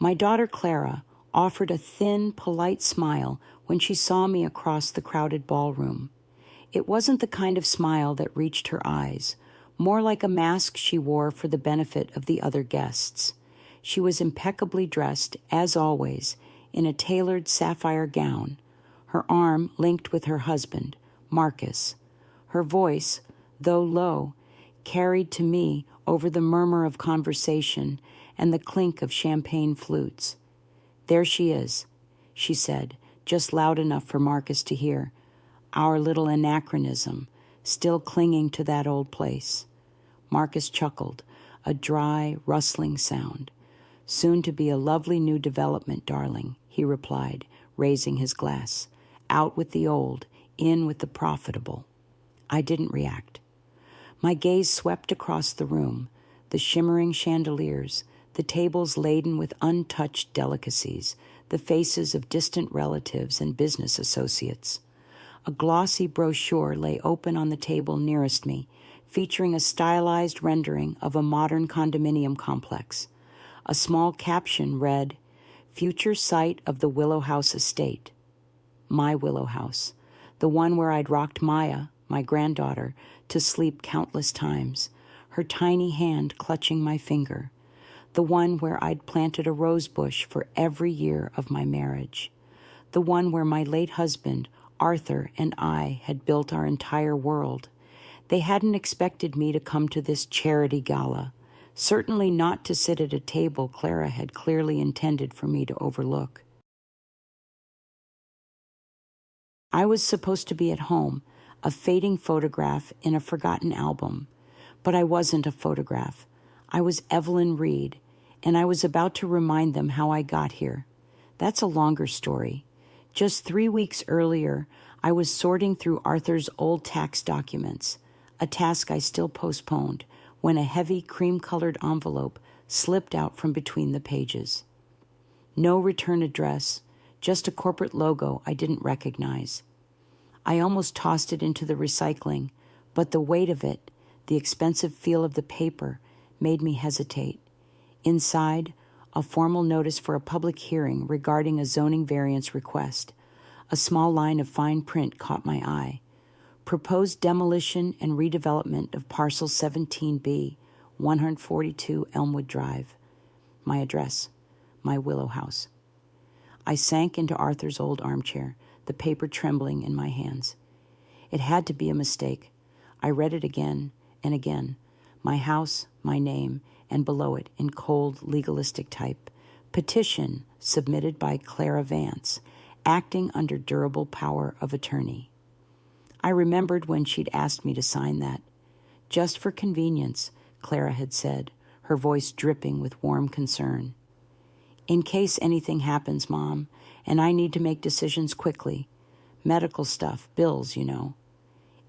My daughter Clara offered a thin, polite smile when she saw me across the crowded ballroom. It wasn't the kind of smile that reached her eyes, more like a mask she wore for the benefit of the other guests. She was impeccably dressed, as always, in a tailored sapphire gown, her arm linked with her husband, Marcus. Her voice, though low, carried to me over the murmur of conversation and the clink of champagne flutes. "There she is," she said, just loud enough for Marcus to hear. "Our little anachronism, still clinging to that old place." Marcus chuckled, a dry, rustling sound. "Soon to be a lovely new development, darling," he replied, raising his glass. "Out with the old, in with the profitable." I didn't react. My gaze swept across the room, the shimmering chandeliers, the tables laden with untouched delicacies, the faces of distant relatives and business associates. A glossy brochure lay open on the table nearest me, featuring a stylized rendering of a modern condominium complex. A small caption read, "Future site of the Willow House estate." My Willow House, the one where I'd rocked Maya, my granddaughter, to sleep countless times, her tiny hand clutching my finger. The one where I'd planted a rose bush for every year of my marriage. The one where my late husband, Arthur, and I had built our entire world. They hadn't expected me to come to this charity gala, certainly not to sit at a table Clara had clearly intended for me to overlook. I was supposed to be at home, a fading photograph in a forgotten album. But I wasn't a photograph. I was Evelyn Reed, and I was about to remind them how I got here. That's a longer story. Just 3 weeks earlier, I was sorting through Arthur's old tax documents, a task I still postponed, when a heavy cream-colored envelope slipped out from between the pages. No return address, just a corporate logo I didn't recognize. I almost tossed it into the recycling, but the weight of it, the expensive feel of the paper, made me hesitate. Inside, a formal notice for a public hearing regarding a zoning variance request. A small line of fine print caught my eye. Proposed demolition and redevelopment of parcel 17B, 142 Elmwood Drive. My address, my Willow House. I sank into Arthur's old armchair, the paper trembling in my hands. It had to be a mistake. I read it again and again. My house, my name, and below it, in cold, legalistic type, petition submitted by Clara Vance, acting under durable power of attorney. I remembered when she'd asked me to sign that. Just for convenience, Clara had said, her voice dripping with warm concern. In case anything happens, Mom, and I need to make decisions quickly. Medical stuff, bills, you know.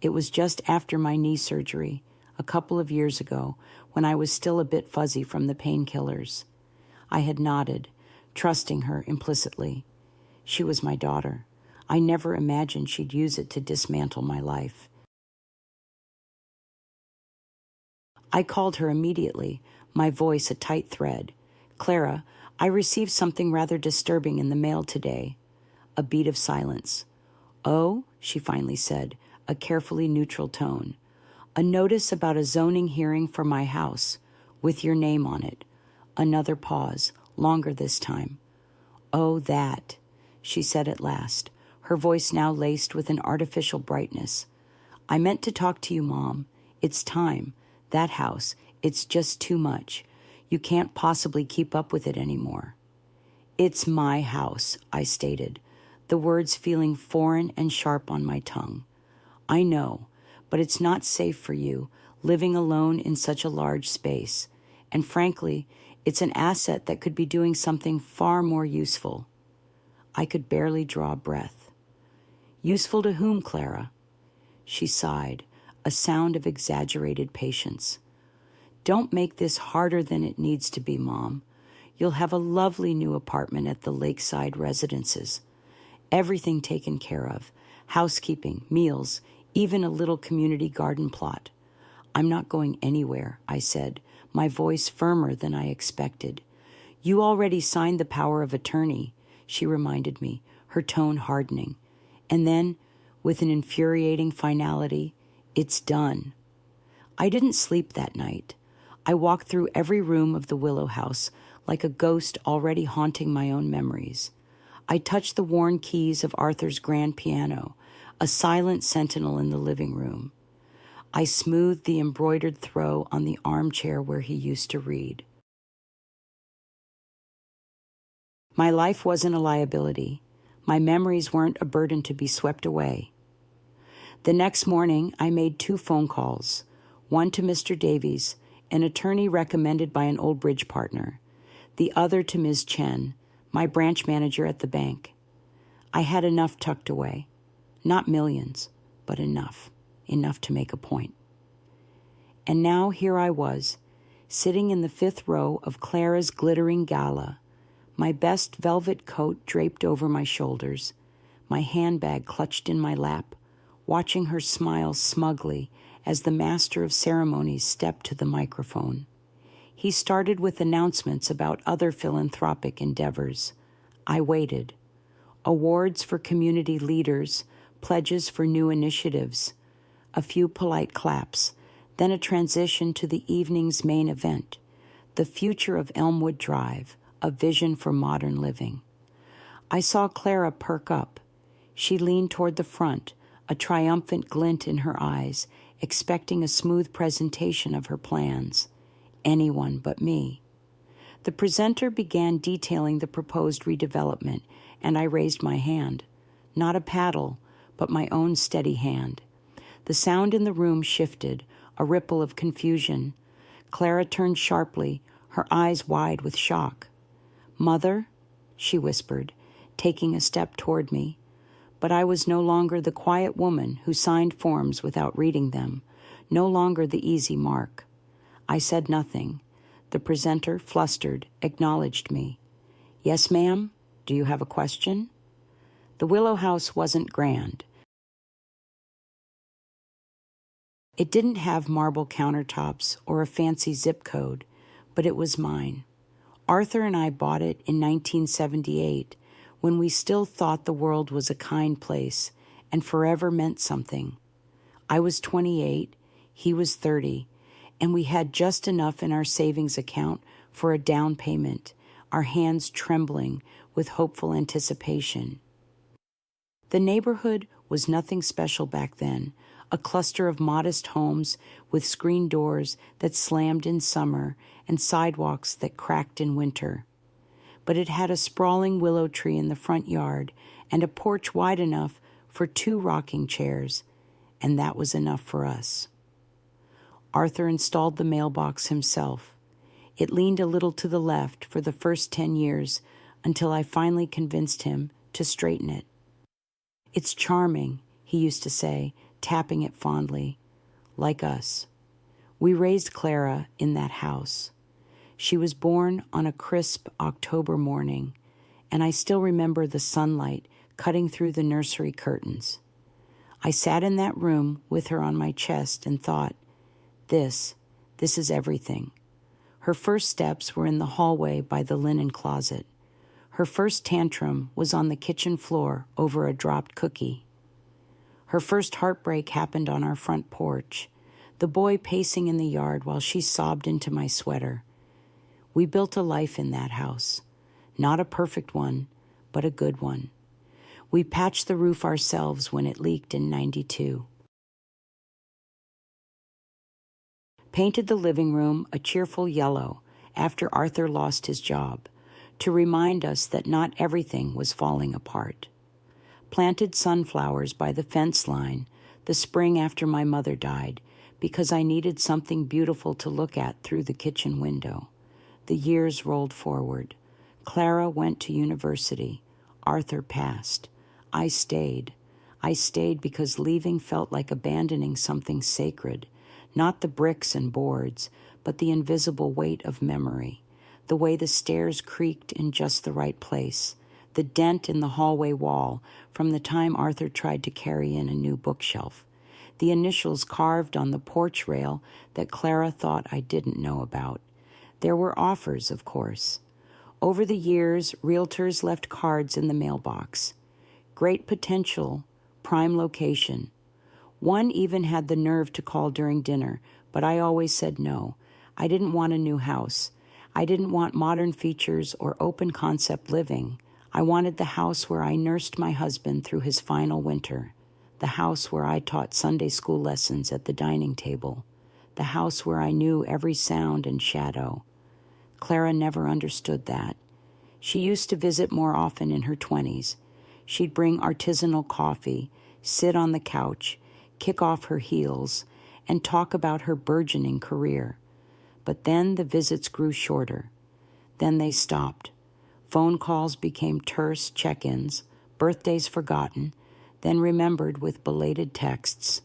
It was just after my knee surgery, a couple of years ago, when I was still a bit fuzzy from the painkillers. I had nodded, trusting her implicitly. She was my daughter. I never imagined she'd use it to dismantle my life. I called her immediately, my voice a tight thread. "Clara, I received something rather disturbing in the mail today." A beat of silence. "Oh," she finally said, a carefully neutral tone. "A notice about a zoning hearing for my house, with your name on it." Another pause, longer this time. "Oh, that," she said at last, her voice now laced with an artificial brightness. "I meant to talk to you, Mom. It's time. That house, it's just too much. You can't possibly keep up with it anymore." "It's my house," I stated, the words feeling foreign and sharp on my tongue. "I know, but it's not safe for you, living alone in such a large space. And frankly, it's an asset that could be doing something far more useful." I could barely draw breath. "Useful to whom, Clara?" She sighed, a sound of exaggerated patience. "Don't make this harder than it needs to be, Mom. You'll have a lovely new apartment at the Lakeside Residences. Everything taken care of, housekeeping, meals, even a little community garden plot. I'm not going anywhere," I said, my voice firmer than I expected. You already signed the power of attorney, she reminded me, her tone hardening. And then, with an infuriating finality, it's done. I didn't sleep that night. I walked through every room of the Willow house like a ghost already haunting my own memories. I touched the worn keys of Arthur's grand piano, a silent sentinel in the living room. I smoothed the embroidered throw on the armchair where he used to read. My life wasn't a liability. My memories weren't a burden to be swept away. The next morning, I made 2 phone calls, one to Mr. Davies, an attorney recommended by an old bridge partner, the other to Ms. Chen, my branch manager at the bank. I had enough tucked away. Not millions, but enough to make a point. And now here I was, sitting in the 5th row of Clara's glittering gala, my best velvet coat draped over my shoulders, my handbag clutched in my lap, watching her smile smugly as the master of ceremonies stepped to the microphone. He started with announcements about other philanthropic endeavors. I waited. Awards for community leaders, pledges for new initiatives, a few polite claps, then a transition to the evening's main event, the future of Elmwood Drive, a vision for modern living. I saw Clara perk up. She leaned toward the front, a triumphant glint in her eyes, expecting a smooth presentation of her plans. Anyone but me. The presenter began detailing the proposed redevelopment, and I raised my hand. Not a paddle, but my own steady hand. The sound in the room shifted, a ripple of confusion. Clara turned sharply, her eyes wide with shock. "Mother?" she whispered, taking a step toward me. But I was no longer the quiet woman who signed forms without reading them, no longer the easy mark. I said nothing. The presenter, flustered, acknowledged me. "Yes, ma'am? Do you have a question?" The Willow house wasn't grand. It didn't have marble countertops or a fancy zip code, but it was mine. Arthur and I bought it in 1978, when we still thought the world was a kind place and forever meant something. I was 28, he was 30, and we had just enough in our savings account for a down payment, our hands trembling with hopeful anticipation. The neighborhood was nothing special back then, a cluster of modest homes with screen doors that slammed in summer and sidewalks that cracked in winter. But it had a sprawling willow tree in the front yard and a porch wide enough for 2 rocking chairs, and that was enough for us. Arthur installed the mailbox himself. It leaned a little to the left for the first 10 years until I finally convinced him to straighten it. "It's charming," he used to say, tapping it fondly. "Like us. We raised Clara in that house. She was born on a crisp October morning, and I still remember the sunlight cutting through the nursery curtains. I sat in that room with her on my chest and thought, this is everything." Her first steps were in the hallway by the linen closet. Her first tantrum was on the kitchen floor over a dropped cookie. Her first heartbreak happened on our front porch, the boy pacing in the yard while she sobbed into my sweater. We built a life in that house. Not a perfect one, but a good one. We patched the roof ourselves when it leaked in '92. Painted the living room a cheerful yellow after Arthur lost his job, to remind us that not everything was falling apart. Planted sunflowers by the fence line the spring after my mother died, because I needed something beautiful to look at through the kitchen window. The years rolled forward. Clara went to university. Arthur passed. I stayed. I stayed because leaving felt like abandoning something sacred, not the bricks and boards, but the invisible weight of memory, the way the stairs creaked in just the right place, the dent in the hallway wall from the time Arthur tried to carry in a new bookshelf, the initials carved on the porch rail that Clara thought I didn't know about. There were offers, of course. Over the years, realtors left cards in the mailbox. Great potential, prime location. One even had the nerve to call during dinner, but I always said no. I didn't want a new house. I didn't want modern features or open concept living. I wanted the house where I nursed my husband through his final winter. The house where I taught Sunday school lessons at the dining table. The house where I knew every sound and shadow. Clara never understood that. She used to visit more often in her 20s. She'd bring artisanal coffee, sit on the couch, kick off her heels, and talk about her burgeoning career. But then the visits grew shorter. Then they stopped. Phone calls became terse check-ins, birthdays forgotten, then remembered with belated texts.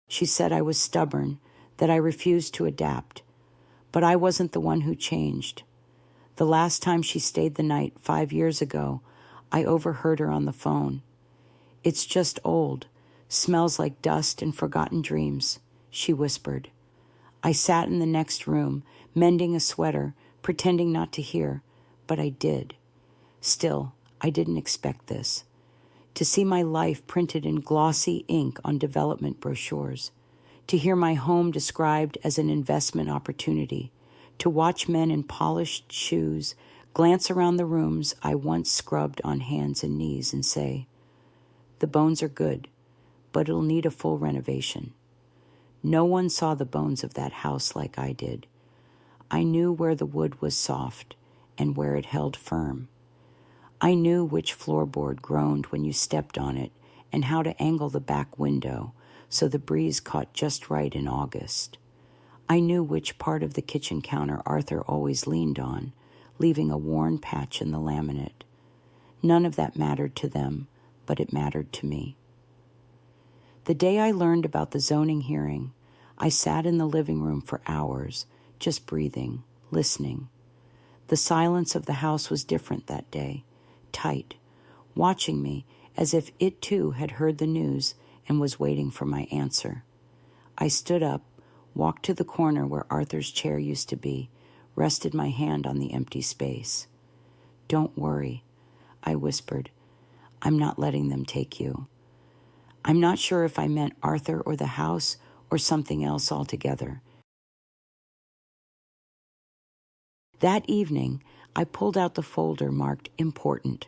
She said I was stubborn, that I refused to adapt. But I wasn't the one who changed. The last time she stayed the night 5 years ago, I overheard her on the phone. "It's just old, smells like dust and forgotten dreams," she whispered. I sat in the next room, mending a sweater, pretending not to hear, but I did. Still, I didn't expect this. To see my life printed in glossy ink on development brochures, to hear my home described as an investment opportunity, to watch men in polished shoes glance around the rooms I once scrubbed on hands and knees and say, "The bones are good, but it'll need a full renovation." No one saw the bones of that house like I did. I knew where the wood was soft and where it held firm. I knew which floorboard groaned when you stepped on it and how to angle the back window so the breeze caught just right in August. I knew which part of the kitchen counter Arthur always leaned on, leaving a worn patch in the laminate. None of that mattered to them, but it mattered to me. The day I learned about the zoning hearing, I sat in the living room for hours, just breathing, listening. The silence of the house was different that day, tight, watching me as if it too had heard the news and was waiting for my answer. I stood up, walked to the corner where Arthur's chair used to be, rested my hand on the empty space. "Don't worry," I whispered. "I'm not letting them take you." I'm not sure if I meant Arthur or the house or something else altogether. That evening, I pulled out the folder marked important,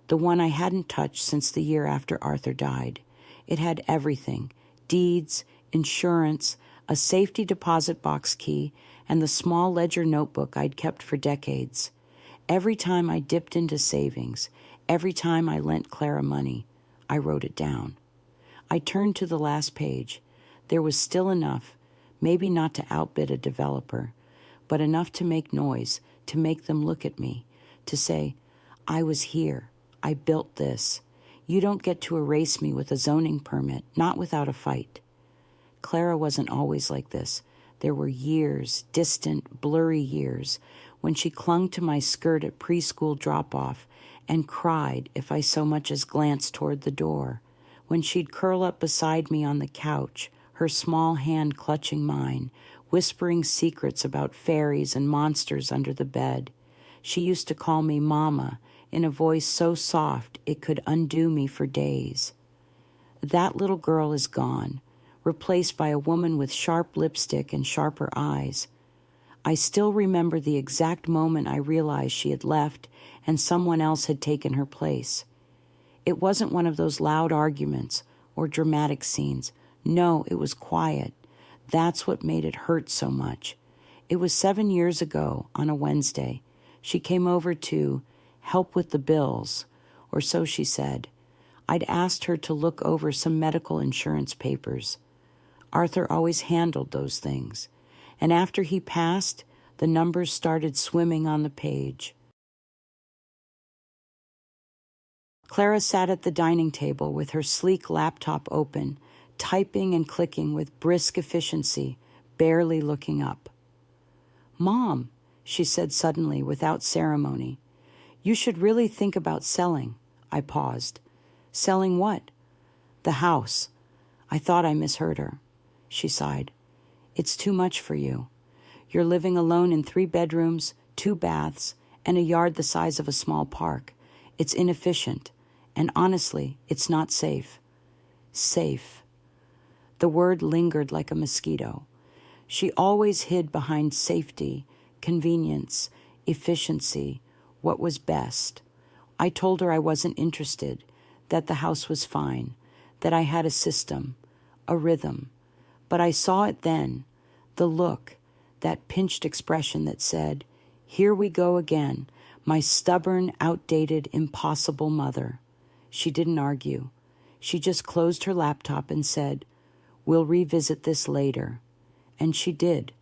the one I hadn't touched since the year after Arthur died. It had everything: deeds, insurance, a safety deposit box key, and the small ledger notebook I'd kept for decades. Every time I dipped into savings, every time I lent Clara money, I wrote it down. I turned to the last page. There was still enough, maybe not to outbid a developer, but enough to make noise, to make them look at me, to say, "I was here. I built this. You don't get to erase me with a zoning permit, not without a fight." Clara wasn't always like this. There were years, distant, blurry years, when she clung to my skirt at preschool drop-off and cried if I so much as glanced toward the door, when she'd curl up beside me on the couch, her small hand clutching mine, whispering secrets about fairies and monsters under the bed. She used to call me Mama in a voice so soft it could undo me for days. That little girl is gone, replaced by a woman with sharp lipstick and sharper eyes. I still remember the exact moment I realized she had left and someone else had taken her place. It wasn't one of those loud arguments or dramatic scenes. No, it was quiet. That's what made it hurt so much. It was 7 years ago, on a Wednesday. She came over to help with the bills, or so she said. I'd asked her to look over some medical insurance papers. Arthur always handled those things, and after he passed, the numbers started swimming on the page. Clara sat at the dining table with her sleek laptop open, typing and clicking with brisk efficiency, barely looking up. "Mom," she said suddenly without ceremony, "you should really think about selling." I paused. "Selling what?" "The house." I thought I misheard her. She sighed. "It's too much for you. You're living alone in 3 bedrooms, 2 baths, and a yard the size of a small park. It's inefficient, and honestly, it's not safe. Safe. The word lingered like a mosquito. She always hid behind safety, convenience, efficiency, what was best. I told her I wasn't interested, that the house was fine, that I had a system, a rhythm. But I saw it then, the look, that pinched expression that said, "Here we go again, my stubborn, outdated, impossible mother." She didn't argue. She just closed her laptop and said, "We'll revisit this later." And she did.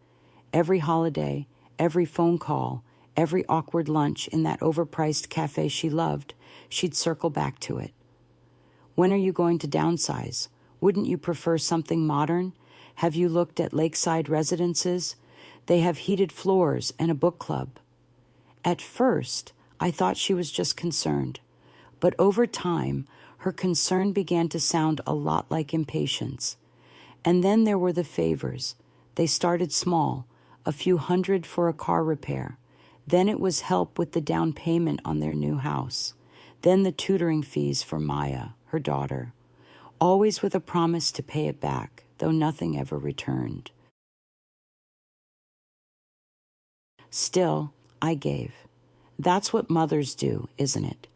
Every holiday, every phone call, every awkward lunch in that overpriced cafe she loved, she'd circle back to it. "When are you going to downsize? Wouldn't you prefer something modern? Have you looked at lakeside residences? They have heated floors and a book club." At first, I thought she was just concerned, but over time, her concern began to sound a lot like impatience. And then there were the favors. They started small, a few hundred for a car repair. Then it was help with the down payment on their new house. Then the tutoring fees for Maya, her daughter, always with a promise to pay it back, though nothing ever returned. Still, I gave. That's what mothers do, isn't it?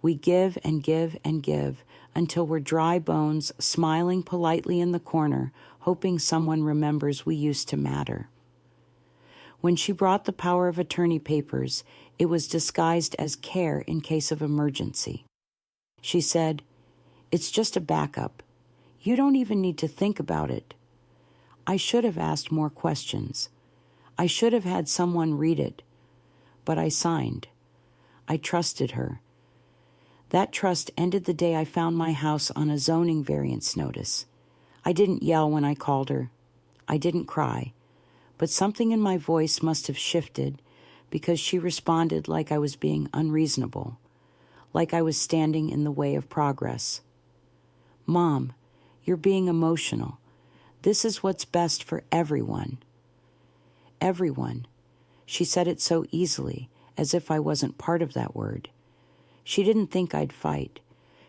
We give and give and give until we're dry bones, smiling politely in the corner, hoping someone remembers we used to matter. When she brought the power of attorney papers, it was disguised as care in case of emergency. She said, "It's just a backup. You don't even need to think about it." I should have asked more questions. I should have had someone read it. But I signed. I trusted her. That trust ended the day I found my house on a zoning variance notice. I didn't yell when I called her. I didn't cry. But something in my voice must have shifted because she responded like I was being unreasonable, like I was standing in the way of progress. "Mom, you're being emotional. This is what's best for everyone." Everyone. She said it so easily, as if I wasn't part of that word. She didn't think I'd fight.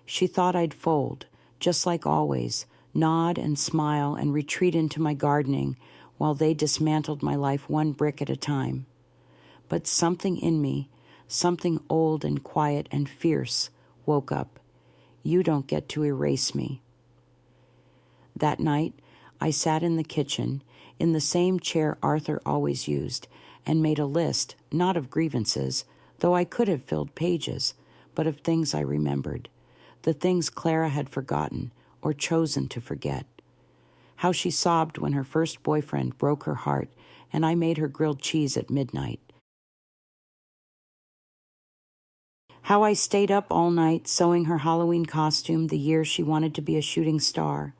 She thought I'd fold, just like always, nod and smile and retreat into my gardening while they dismantled my life one brick at a time. But something in me, something old and quiet and fierce, woke up. You don't get to erase me. That night, I sat in the kitchen, in the same chair Arthur always used, and made a list, not of grievances, though I could have filled pages, but of things I remembered, the things Clara had forgotten or chosen to forget. How she sobbed when her first boyfriend broke her heart and I made her grilled cheese at midnight. How I stayed up all night sewing her Halloween costume the year she wanted to be a shooting star.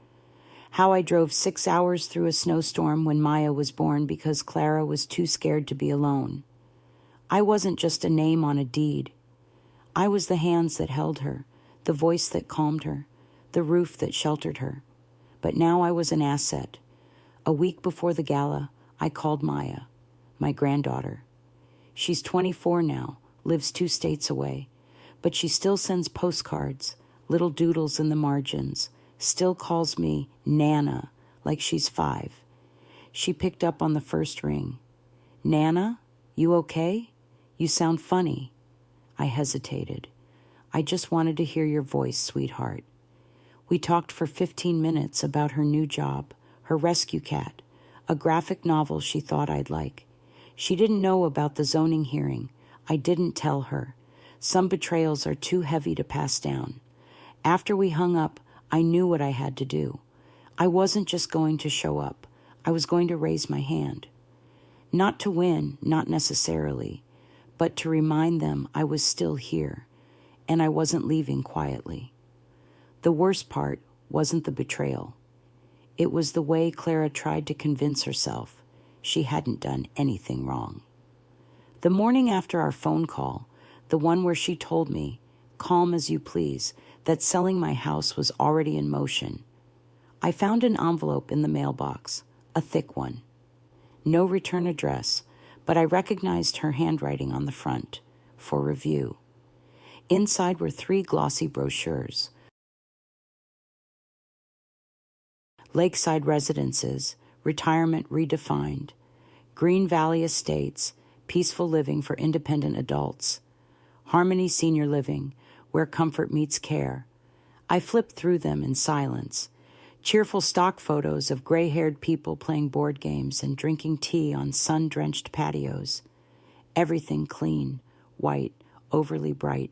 How I drove 6 hours through a snowstorm when Maya was born because Clara was too scared to be alone. I wasn't just a name on a deed. I was the hands that held her, the voice that calmed her, the roof that sheltered her. But now I was an asset. A week before the gala, I called Maya, my granddaughter. She's 24 now, lives 2 states away, but she still sends postcards, little doodles in the margins, still calls me Nana, like she's 5. She picked up on the first ring. "Nana, you okay? You sound funny." I hesitated. "I just wanted to hear your voice, sweetheart." We talked for 15 minutes about her new job, her rescue cat, a graphic novel she thought I'd like. She didn't know about the zoning hearing. I didn't tell her. Some betrayals are too heavy to pass down. After we hung up, I knew what I had to do. I wasn't just going to show up. I was going to raise my hand. Not to win, not necessarily, but to remind them I was still here, and I wasn't leaving quietly. The worst part wasn't the betrayal. It was the way Clara tried to convince herself she hadn't done anything wrong. The morning after our phone call, the one where she told me, calm as you please, that selling my house was already in motion, I found an envelope in the mailbox, a thick one. No return address, but I recognized her handwriting on the front, for review. Inside were 3 glossy brochures. Lakeside Residences, Retirement Redefined, Green Valley Estates, Peaceful Living for Independent Adults, Harmony Senior Living, Where Comfort Meets Care. I flipped through them in silence. Cheerful stock photos of gray-haired people playing board games and drinking tea on sun-drenched patios. Everything clean, white, overly bright.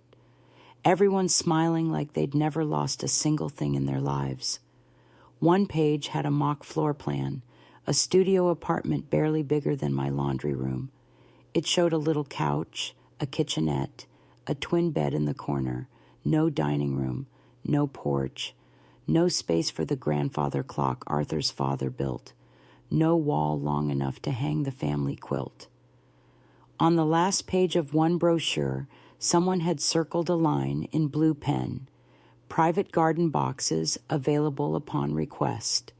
Everyone smiling like they'd never lost a single thing in their lives. One page had a mock floor plan, a studio apartment barely bigger than my laundry room. It showed a little couch, a kitchenette, a twin bed in the corner, no dining room, no porch, no space for the grandfather clock Arthur's father built, no wall long enough to hang the family quilt. On the last page of one brochure, someone had circled a line in blue pen, private garden boxes available upon request.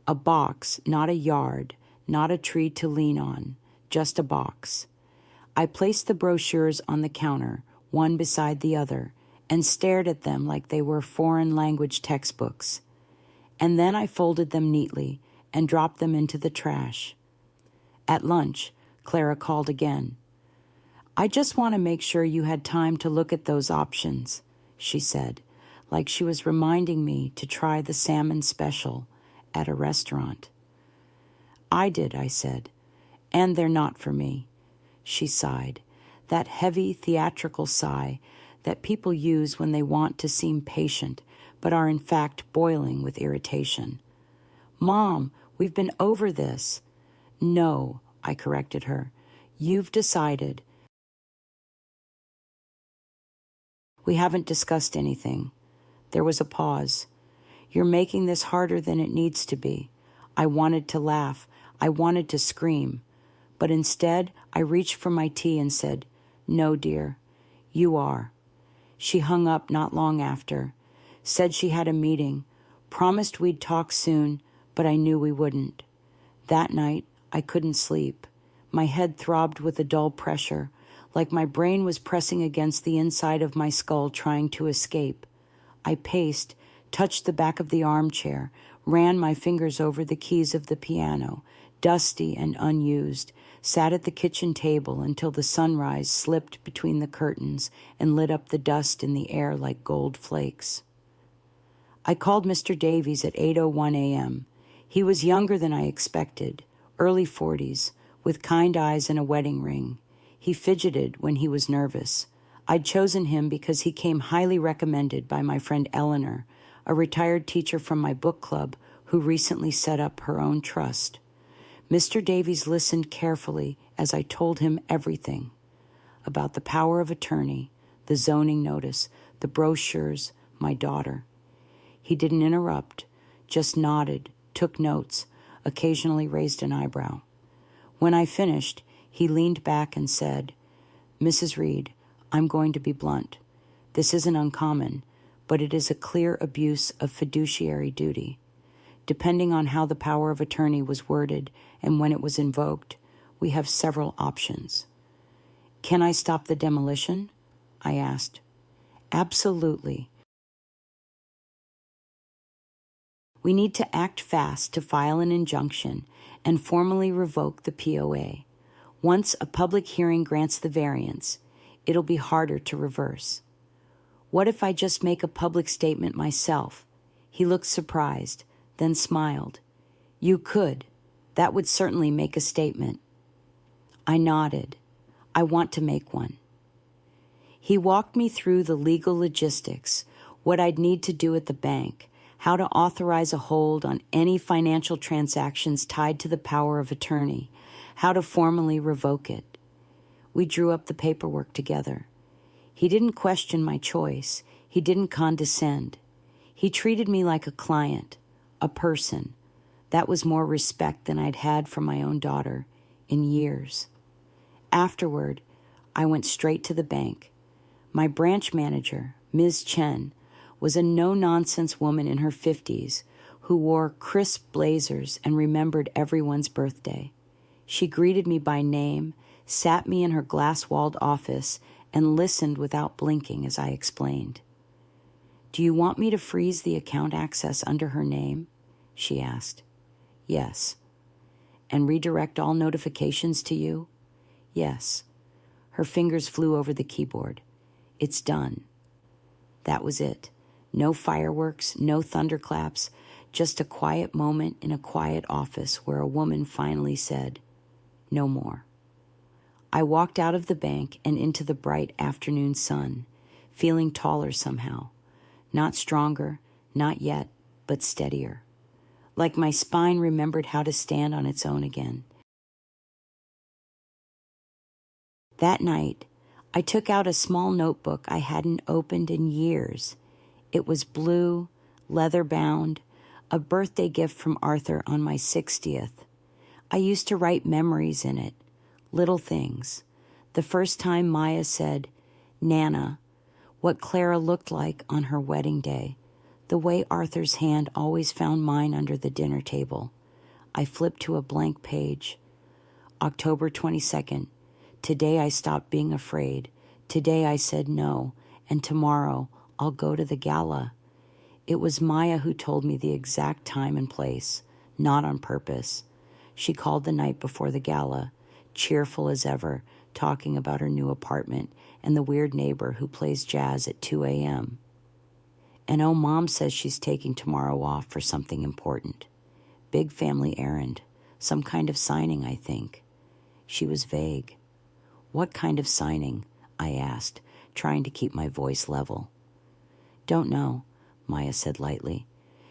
A box, not a yard, not a tree to lean on, just a box. I placed the brochures on the counter, one beside the other, and stared at them like they were foreign language textbooks. And then I folded them neatly and dropped them into the trash. At lunch, Clara called again. "I just want to make sure you had time to look at those options," she said, like she was reminding me to try the salmon special at a restaurant. "I did," I said, "and they're not for me." She sighed, that heavy theatrical sigh that people use when they want to seem patient but are in fact boiling with irritation. "Mom, we've been over this." "No," I corrected her. "You've decided. We haven't discussed anything." There was a pause. "You're making this harder than it needs to be." I wanted to laugh. I wanted to scream. But instead, I reached for my tea and said, "No, dear, you are." She hung up not long after, said she had a meeting, promised we'd talk soon, but I knew we wouldn't. That night, I couldn't sleep. My head throbbed with a dull pressure, like my brain was pressing against the inside of my skull trying to escape. I paced, touched the back of the armchair, ran my fingers over the keys of the piano, dusty and unused, sat at the kitchen table until the sunrise slipped between the curtains and lit up the dust in the air like gold flakes. I called Mr. Davies at 8:01 a.m. He was younger than I expected, early 40s, with kind eyes and a wedding ring. He fidgeted when he was nervous. I'd chosen him because he came highly recommended by my friend Eleanor, a retired teacher from my book club who recently set up her own trust. Mr. Davies listened carefully as I told him everything about the power of attorney, the zoning notice, the brochures, my daughter. He didn't interrupt, just nodded, took notes, occasionally raised an eyebrow. When I finished, he leaned back and said, "Mrs. Reed, I'm going to be blunt. This isn't uncommon, but it is a clear abuse of fiduciary duty. Depending on how the power of attorney was worded and when it was invoked, we have several options." "Can I stop the demolition?" I asked. "Absolutely. We need to act fast to file an injunction and formally revoke the POA. Once a public hearing grants the variance, it'll be harder to reverse." "What if I just make a public statement myself?" He looked surprised, then smiled. "You could. That would certainly make a statement." I nodded. "I want to make one." He walked me through the legal logistics, what I'd need to do at the bank, how to authorize a hold on any financial transactions tied to the power of attorney, how to formally revoke it. We drew up the paperwork together. He didn't question my choice. He didn't condescend. He treated me like a client, a person. That was more respect than I'd had from my own daughter in years. Afterward, I went straight to the bank. My branch manager, Ms. Chen, was a no-nonsense woman in her 50s who wore crisp blazers and remembered everyone's birthday. She greeted me by name, sat me in her glass-walled office, and listened without blinking as I explained. "Do you want me to freeze the account access under her name?" she asked. "Yes." "And redirect all notifications to you?" "Yes." Her fingers flew over the keyboard. "It's done." That was it. No fireworks, no thunderclaps, just a quiet moment in a quiet office where a woman finally said, "No more." I walked out of the bank and into the bright afternoon sun, feeling taller somehow. Not stronger, not yet, but steadier. Like my spine remembered how to stand on its own again. That night, I took out a small notebook I hadn't opened in years. It was blue, leather-bound, a birthday gift from Arthur on my 60th. I used to write memories in it, little things. The first time Maya said, "Nana," what Clara looked like on her wedding day, the way Arthur's hand always found mine under the dinner table. I flipped to a blank page. October 22nd. Today I stopped being afraid. Today I said no, and tomorrow I'll go to the gala. It was Maya who told me the exact time and place, not on purpose. She called the night before the gala, cheerful as ever, talking about her new apartment and the weird neighbor who plays jazz at 2 a.m. And oh, Mom says she's taking tomorrow off for something important. Big family errand, some kind of signing, I think. She was vague. "What kind of signing?" I asked, trying to keep my voice level. "Don't know," Maya said lightly.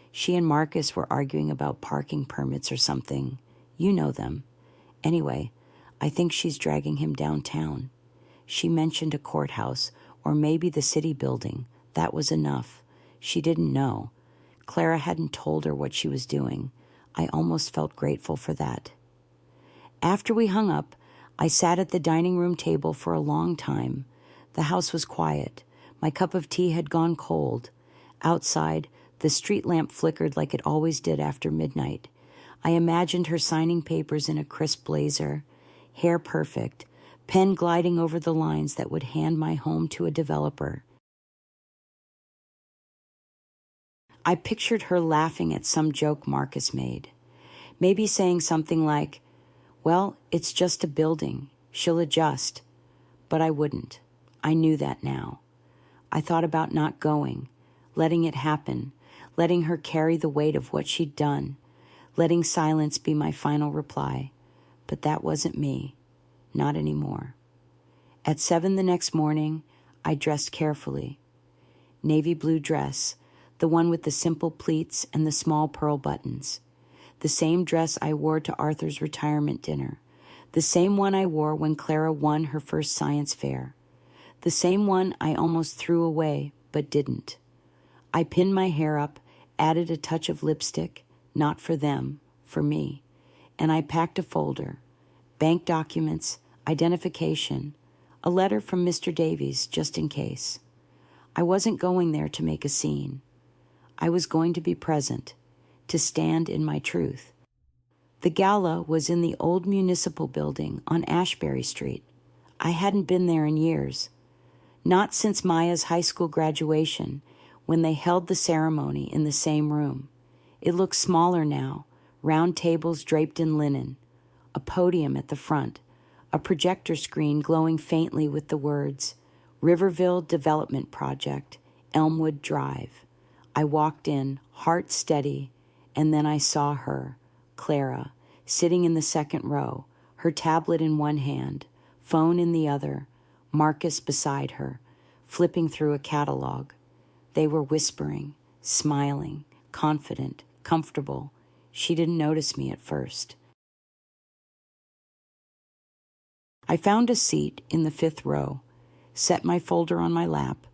"She and Marcus were arguing about parking permits or something. You know them. Anyway, I think she's dragging him downtown. She mentioned a courthouse, or maybe the city building. That was enough. She didn't know. Clara hadn't told her what she was doing. I almost felt grateful for that." After we hung up, I sat at the dining room table for a long time. The house was quiet. My cup of tea had gone cold. Outside, the street lamp flickered like it always did after midnight. I imagined her signing papers in a crisp blazer, hair perfect, pen gliding over the lines that would hand my home to a developer. I pictured her laughing at some joke Marcus made, maybe saying something like, "Well, it's just a building. She'll adjust." But I wouldn't. I knew that now. I thought about not going, letting it happen, letting her carry the weight of what she'd done, letting silence be my final reply. But that wasn't me. Not anymore. At 7 the next morning, I dressed carefully. Navy blue dress, the one with the simple pleats and the small pearl buttons. The same dress I wore to Arthur's retirement dinner. The same one I wore when Clara won her first science fair. The same one I almost threw away, but didn't. I pinned my hair up, added a touch of lipstick, not for them, for me, and I packed a folder, bank documents, identification, a letter from Mr. Davies, just in case. I wasn't going there to make a scene. I was going to be present, to stand in my truth. The gala was in the old municipal building on Ashbury Street. I hadn't been there in years. Not since Maya's high school graduation, when they held the ceremony in the same room. It looked smaller now, round tables draped in linen, a podium at the front, a projector screen glowing faintly with the words, "Riverville Development Project, Elmwood Drive." I walked in, heart steady, and then I saw her, Clara, sitting in the second row, her tablet in one hand, phone in the other, Marcus beside her, flipping through a catalog. They were whispering, smiling, confident, comfortable. She didn't notice me at first. I found a seat in the 5th row, set my folder on my lap,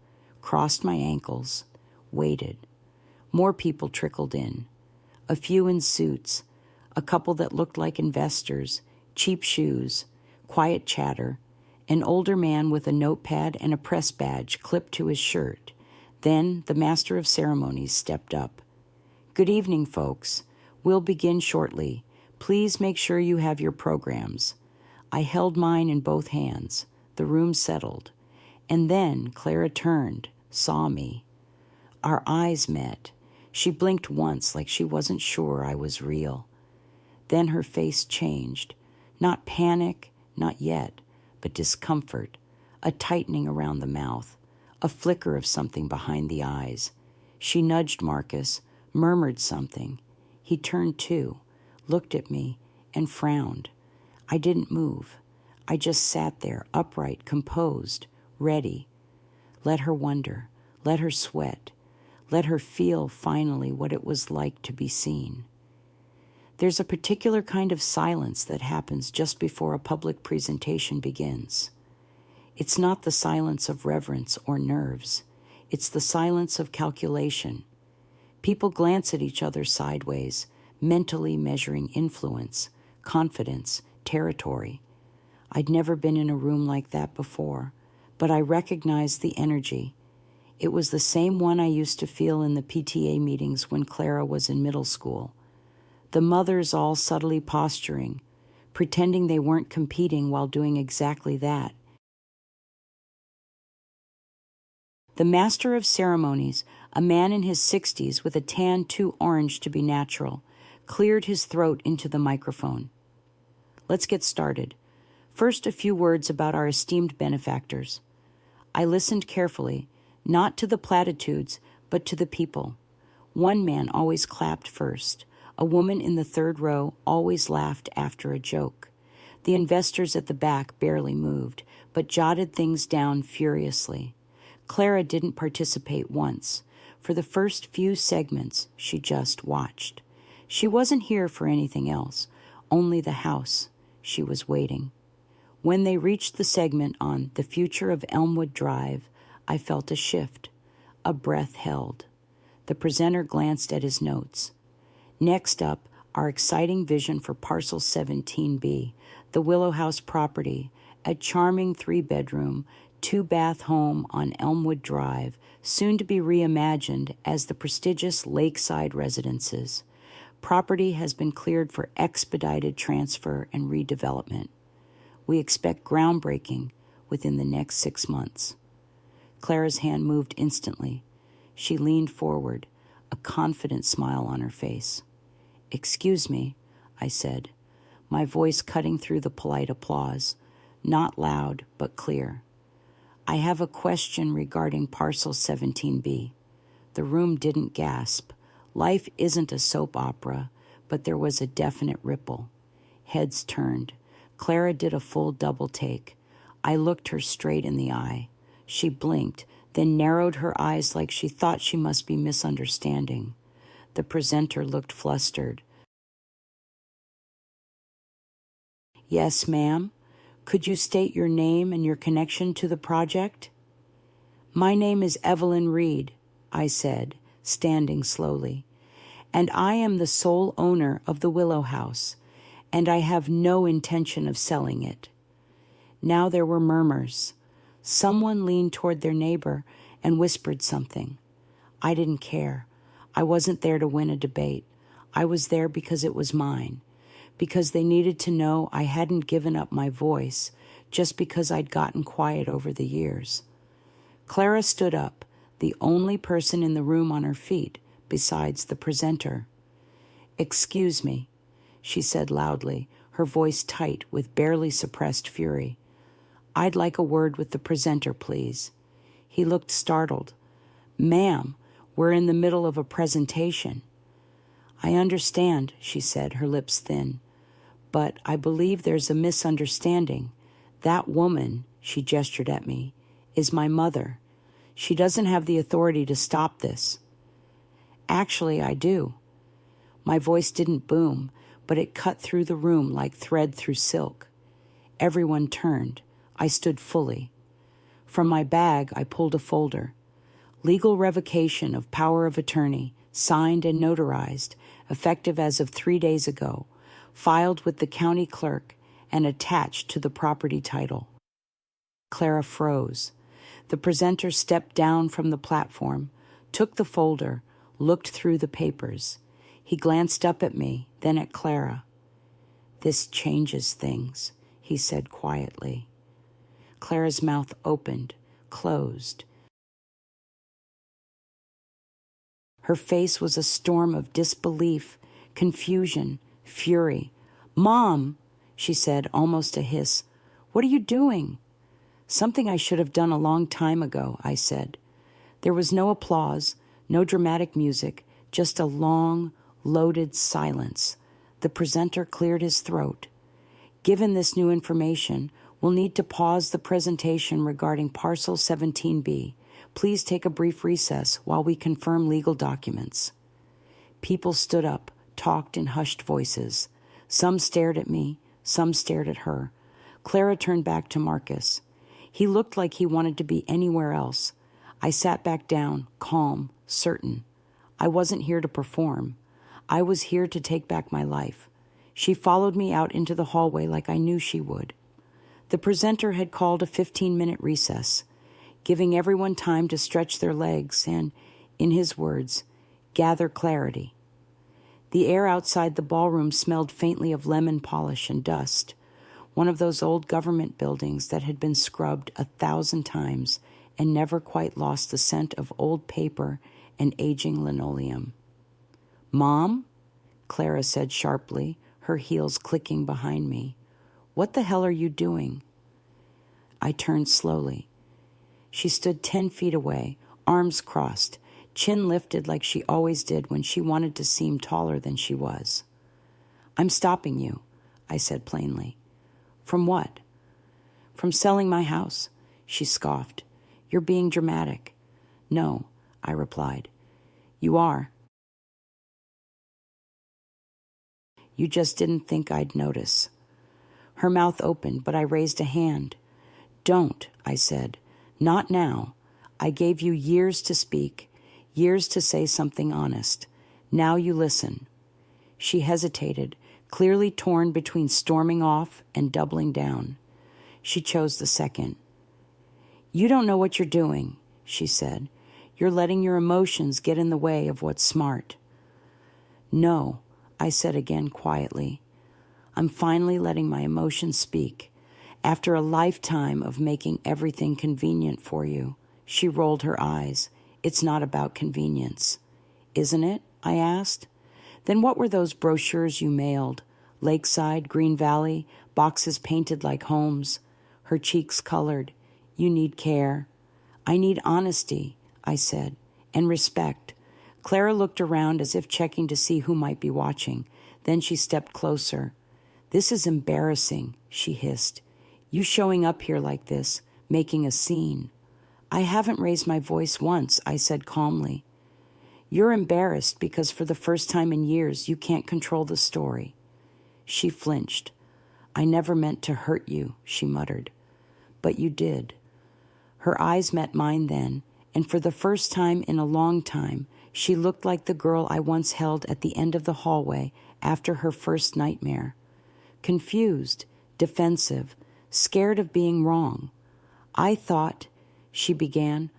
crossed my ankles, waited. More people trickled in. A few in suits, a couple that looked like investors, cheap shoes, quiet chatter, an older man with a notepad and a press badge clipped to his shirt. Then the master of ceremonies stepped up. "Good evening, folks. We'll begin shortly. Please make sure you have your programs. I held mine in both hands. The room settled. And then Clara turned, saw me. Our eyes met. She blinked once like she wasn't sure I was real. Then her face changed. Not panic, not yet, but discomfort, a tightening around the mouth, a flicker of something behind the eyes. She nudged Marcus, murmured something. He turned too, looked at me, and frowned. I didn't move. I just sat there, upright, composed, ready. Let her wonder. Let her sweat. Let her feel finally what it was like to be seen. There's a particular kind of silence that happens just before a public presentation begins. It's not the silence of reverence or nerves. It's the silence of calculation. People glance at each other sideways, mentally measuring influence, confidence, territory. I'd never been in a room like that before, but I recognized the energy. It was the same one I used to feel in the PTA meetings when Clara was in middle school. The mothers all subtly posturing, pretending they weren't competing while doing exactly that. The master of ceremonies, a man in his 60s with a tan too orange to be natural, cleared his throat into the microphone. Let's get started. First, a few words about our esteemed benefactors. I listened carefully, not to the platitudes, but to the people. One man always clapped first. A woman in the third row always laughed after a joke. The investors at the back barely moved, but jotted things down furiously. Clara didn't participate once. For the first few segments, she just watched. She wasn't here for anything else, only the house. She was waiting. When they reached the segment on the future of Elmwood Drive, I felt a shift, a breath held. The presenter glanced at his notes. Next up, our exciting vision for Parcel 17B, the Willow House property, a charming 3-bedroom, 2-bath home on Elmwood Drive, soon to be reimagined as the prestigious Lakeside Residences. Property has been cleared for expedited transfer and redevelopment. We expect groundbreaking within the next 6 months. Clara's hand moved instantly. She leaned forward, a confident smile on her face. "Excuse me," I said, my voice cutting through the polite applause, not loud but clear. "I have a question regarding Parcel 17B. The room didn't gasp. Life isn't a soap opera, but there was a definite ripple. Heads turned. Clara did a full double take. I looked her straight in the eye. She blinked, then narrowed her eyes like she thought she must be misunderstanding. The presenter looked flustered. "Yes, ma'am. Could you state your name and your connection to the project?" "My name is Evelyn Reed," I said, standing slowly, "and I am the sole owner of the Willow House, and I have no intention of selling it." Now there were murmurs. Someone leaned toward their neighbor and whispered something. I didn't care. I wasn't there to win a debate. I was there because it was mine, because they needed to know I hadn't given up my voice just because I'd gotten quiet over the years. Clara stood up, the only person in the room on her feet besides the presenter. "Excuse me," she said loudly, her voice tight with barely suppressed fury. "I'd like a word with the presenter, please." He looked startled. "Ma'am, we're in the middle of a presentation." "I understand," she said, her lips thin. "But I believe there's a misunderstanding. That woman," she gestured at me, "is my mother. She doesn't have the authority to stop this." "Actually, I do." My voice didn't boom, but it cut through the room like thread through silk. Everyone turned. I stood fully. From my bag, I pulled a folder. Legal revocation of power of attorney, signed and notarized, effective as of 3 days ago, filed with the county clerk and attached to the property title. Clara froze. The presenter stepped down from the platform, took the folder, looked through the papers. He glanced up at me, then at Clara. This changes things, he said quietly. Clara's mouth opened, closed. Her face was a storm of disbelief, confusion, fury. "Mom," she said, almost a hiss, "what are you doing?" "Something I should have done a long time ago," I said. There was no applause, no dramatic music, just a long, loaded silence. The presenter cleared his throat. "Given this new information, we'll need to pause the presentation regarding Parcel 17B. Please take a brief recess while we confirm legal documents." People stood up, talked in hushed voices. Some stared at me, some stared at her. Clara turned back to Marcus. He looked like he wanted to be anywhere else. I sat back down, calm, certain. I wasn't here to perform. I was here to take back my life. She followed me out into the hallway like I knew she would. The presenter had called a 15-minute recess, giving everyone time to stretch their legs and, in his words, gather clarity. The air outside the ballroom smelled faintly of lemon polish and dust, one of those old government buildings that had been scrubbed 1,000 times and never quite lost the scent of old paper and aging linoleum. "Mom?" Clara said sharply, her heels clicking behind me. "What the hell are you doing?" I turned slowly. She stood 10 feet away, arms crossed, chin lifted like she always did when she wanted to seem taller than she was. "I'm stopping you," I said plainly. "From what?" "From selling my house," she scoffed. "You're being dramatic." "No," I replied. "You are. You just didn't think I'd notice." Her mouth opened, but I raised a hand. "Don't," I said. "Not now. I gave you years to speak, years to say something honest. Now you listen." She hesitated, clearly torn between storming off and doubling down. She chose the second. "You don't know what you're doing," she said. "You're letting your emotions get in the way of what's smart." "No," I said again quietly. "I'm finally letting my emotions speak. After a lifetime of making everything convenient for you." She rolled her eyes. "It's not about convenience." "Isn't it?" I asked. "Then what were those brochures you mailed? Lakeside, Green Valley, boxes painted like homes." Her cheeks colored. "You need care." "I need honesty," I said, "and respect." Clara looked around as if checking to see who might be watching. Then she stepped closer. "This is embarrassing," she hissed. "You showing up here like this, making a scene." "I haven't raised my voice once," I said calmly. "You're embarrassed because for the first time in years you can't control the story." She flinched. "I never meant to hurt you," she muttered. "But you did." Her eyes met mine then, and for the first time in a long time, she looked like the girl I once held at the end of the hallway after her first nightmare. Confused, defensive, scared of being wrong. "I thought," she began,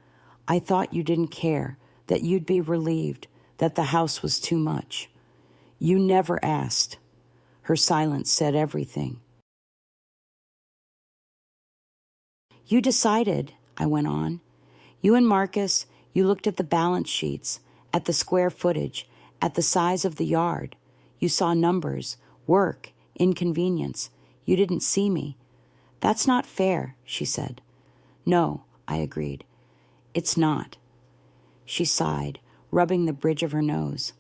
"I thought you didn't care, that you'd be relieved, that the house was too much." "You never asked." Her silence said everything. "You decided," I went on. "You and Marcus, you looked at the balance sheets, at the square footage, at the size of the yard. You saw numbers, work, inconvenience. You didn't see me." "That's not fair," she said. "No," I agreed. "It's not." She sighed, rubbing the bridge of her nose.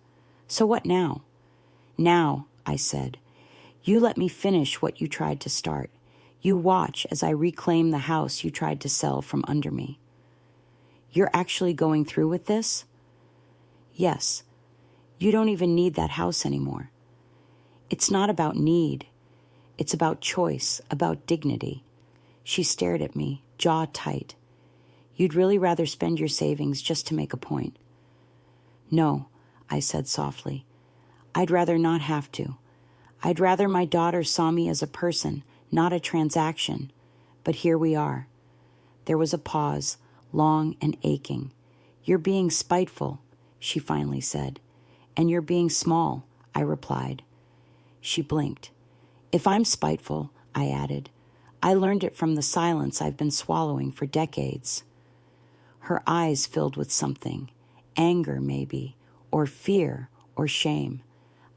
"So what now?" "Now," I said, "you let me finish what you tried to start. You watch as I reclaim the house you tried to sell from under me." "You're actually going through with this?" "Yes. You don't even need that house anymore." "It's not about need. It's about choice, about dignity." She stared at me, jaw tight. "You'd really rather spend your savings just to make a point?" "No," I said softly. "I'd rather not have to. I'd rather my daughter saw me as a person, not a transaction. But here we are." There was a pause, long and aching. "You're being spiteful," she finally said. "And you're being small," I replied. She blinked. If I'm spiteful, I added, I learned it from the silence I've been swallowing for decades. Her eyes filled with something, anger maybe, or fear, or shame.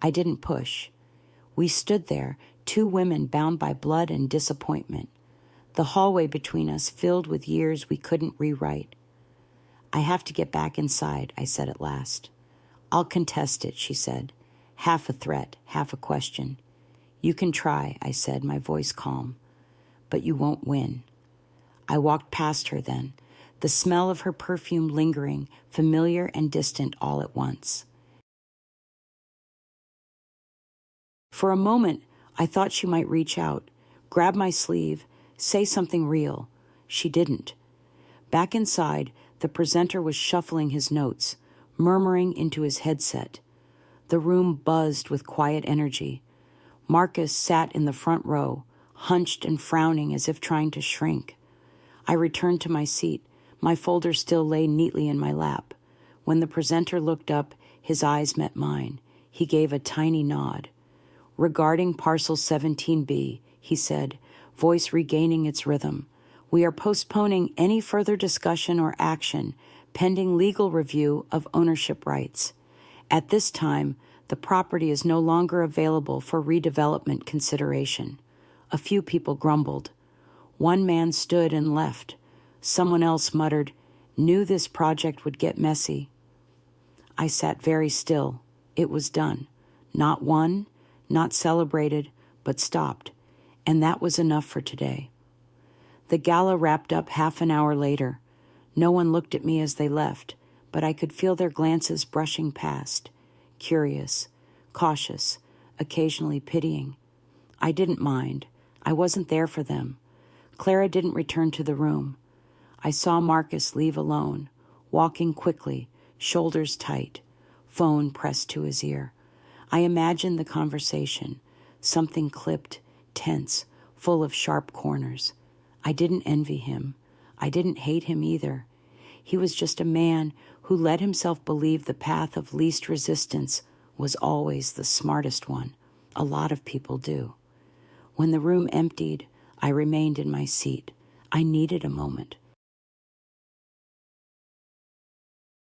I didn't push. We stood there, two women bound by blood and disappointment, the hallway between us filled with years we couldn't rewrite. I have to get back inside, I said at last. I'll contest it, she said, half a threat, half a question. You can try, I said, my voice calm, but you won't win. I walked past her then, the smell of her perfume lingering, familiar and distant all at once. For a moment, I thought she might reach out, grab my sleeve, say something real. She didn't. Back inside, the presenter was shuffling his notes, murmuring into his headset. The room buzzed with quiet energy. Marcus sat in the front row, hunched and frowning as if trying to shrink. I returned to my seat. My folder still lay neatly in my lap. When the presenter looked up, his eyes met mine. He gave a tiny nod. Regarding Parcel 17B, he said, voice regaining its rhythm, we are postponing any further discussion or action pending legal review of ownership rights. At this time, the property is no longer available for redevelopment consideration. A few people grumbled. One man stood and left. Someone else muttered, knew this project would get messy. I sat very still. It was done. Not won, not celebrated, but stopped. And that was enough for today. The gala wrapped up half an hour later. No one looked at me as they left, but I could feel their glances brushing past, curious, cautious, occasionally pitying. I didn't mind. I wasn't there for them. Clara didn't return to the room. I saw Marcus leave alone, walking quickly, shoulders tight, phone pressed to his ear. I imagined the conversation, something clipped, tense, full of sharp corners. I didn't envy him. I didn't hate him either. He was just a man who let himself believe the path of least resistance was always the smartest one. A lot of people do. When the room emptied, I remained in my seat. I needed a moment.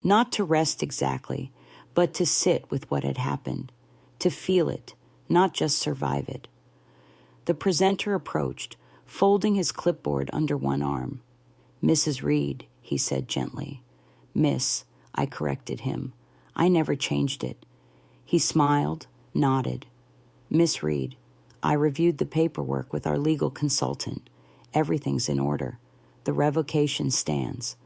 Not to rest exactly, but to sit with what had happened, to feel it, not just survive it. The presenter approached, folding his clipboard under one arm. Mrs. Reed, he said gently. Miss, I corrected him. I never changed it. He smiled, nodded. Miss Reed, I reviewed the paperwork with our legal consultant. Everything's in order. The revocation stands.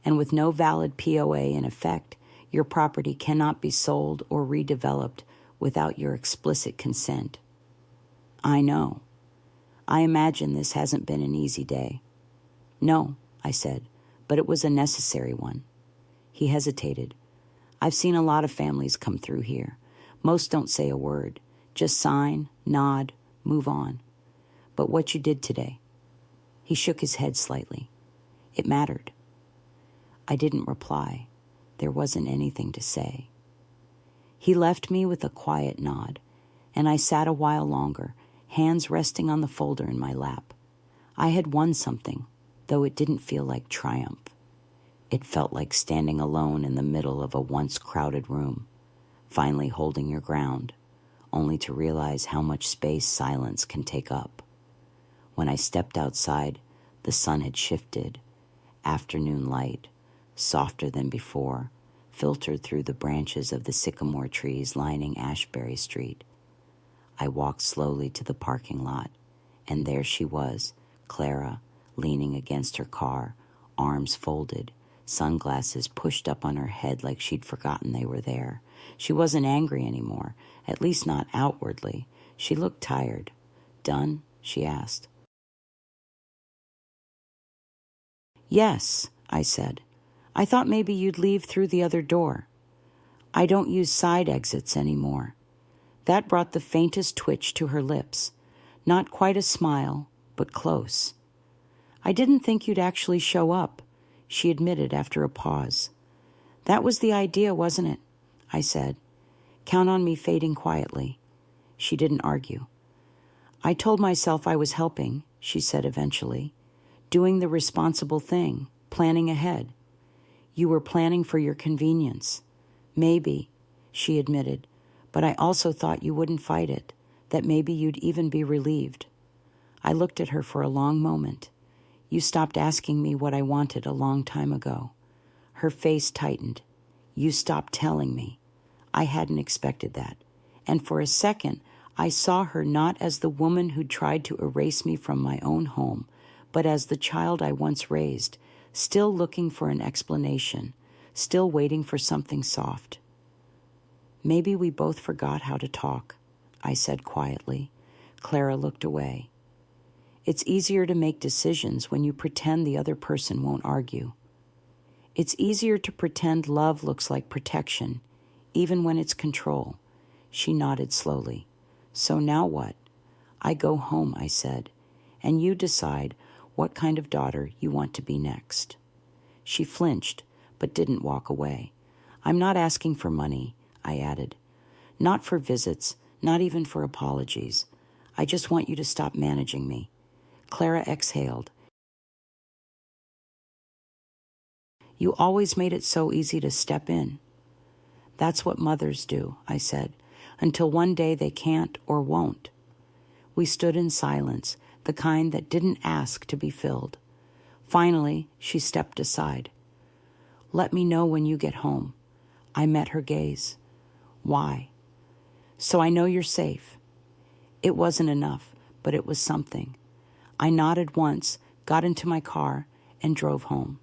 And with no valid POA in effect, your property cannot be sold or redeveloped without your explicit consent. I know. I imagine this hasn't been an easy day. No, I said, but it was a necessary one. He hesitated. I've seen a lot of families come through here. Most don't say a word, just sign, nod, move on. But what you did today? He shook his head slightly. It mattered. I didn't reply. There wasn't anything to say. He left me with a quiet nod, and I sat a while longer, hands resting on the folder in my lap. I had won something, though it didn't feel like triumph. It felt like standing alone in the middle of a once crowded room, finally holding your ground, only to realize how much space silence can take up. When I stepped outside, the sun had shifted. Afternoon light, softer than before, filtered through the branches of the sycamore trees lining Ashbury Street. I walked slowly to the parking lot, and there she was, Clara, leaning against her car, arms folded, sunglasses pushed up on her head like she'd forgotten they were there. She wasn't angry anymore, at least not outwardly. She looked tired. Done? She asked. Yes, I said. I thought maybe you'd leave through the other door. I don't use side exits anymore. That brought the faintest twitch to her lips. Not quite a smile, but close. I didn't think you'd actually show up, she admitted after a pause. That was the idea, wasn't it? I said. Count on me fading quietly. She didn't argue. I told myself I was helping, she said eventually, doing the responsible thing, planning ahead. You were planning for your convenience. Maybe, she admitted, but I also thought you wouldn't fight it, that maybe you'd even be relieved. I looked at her for a long moment. You stopped asking me what I wanted a long time ago. Her face tightened. You stopped telling me. I hadn't expected that. And for a second, I saw her not as the woman who'd tried to erase me from my own home, but as the child I once raised, still looking for an explanation, still waiting for something soft. Maybe we both forgot how to talk, I said quietly. Clara looked away. It's easier to make decisions when you pretend the other person won't argue. It's easier to pretend love looks like protection, even when it's control. She nodded slowly. So now what? I go home, I said, and you decide what kind of daughter you want to be next. She flinched, but didn't walk away. I'm not asking for money, I added. Not for visits, not even for apologies. I just want you to stop managing me. Clara exhaled. You always made it so easy to step in. That's what mothers do, I said, until one day they can't or won't. We stood in silence, the kind that didn't ask to be filled. Finally, she stepped aside. Let me know when you get home. I met her gaze. Why? So I know you're safe. It wasn't enough, but it was something. I nodded once, got into my car, and drove home.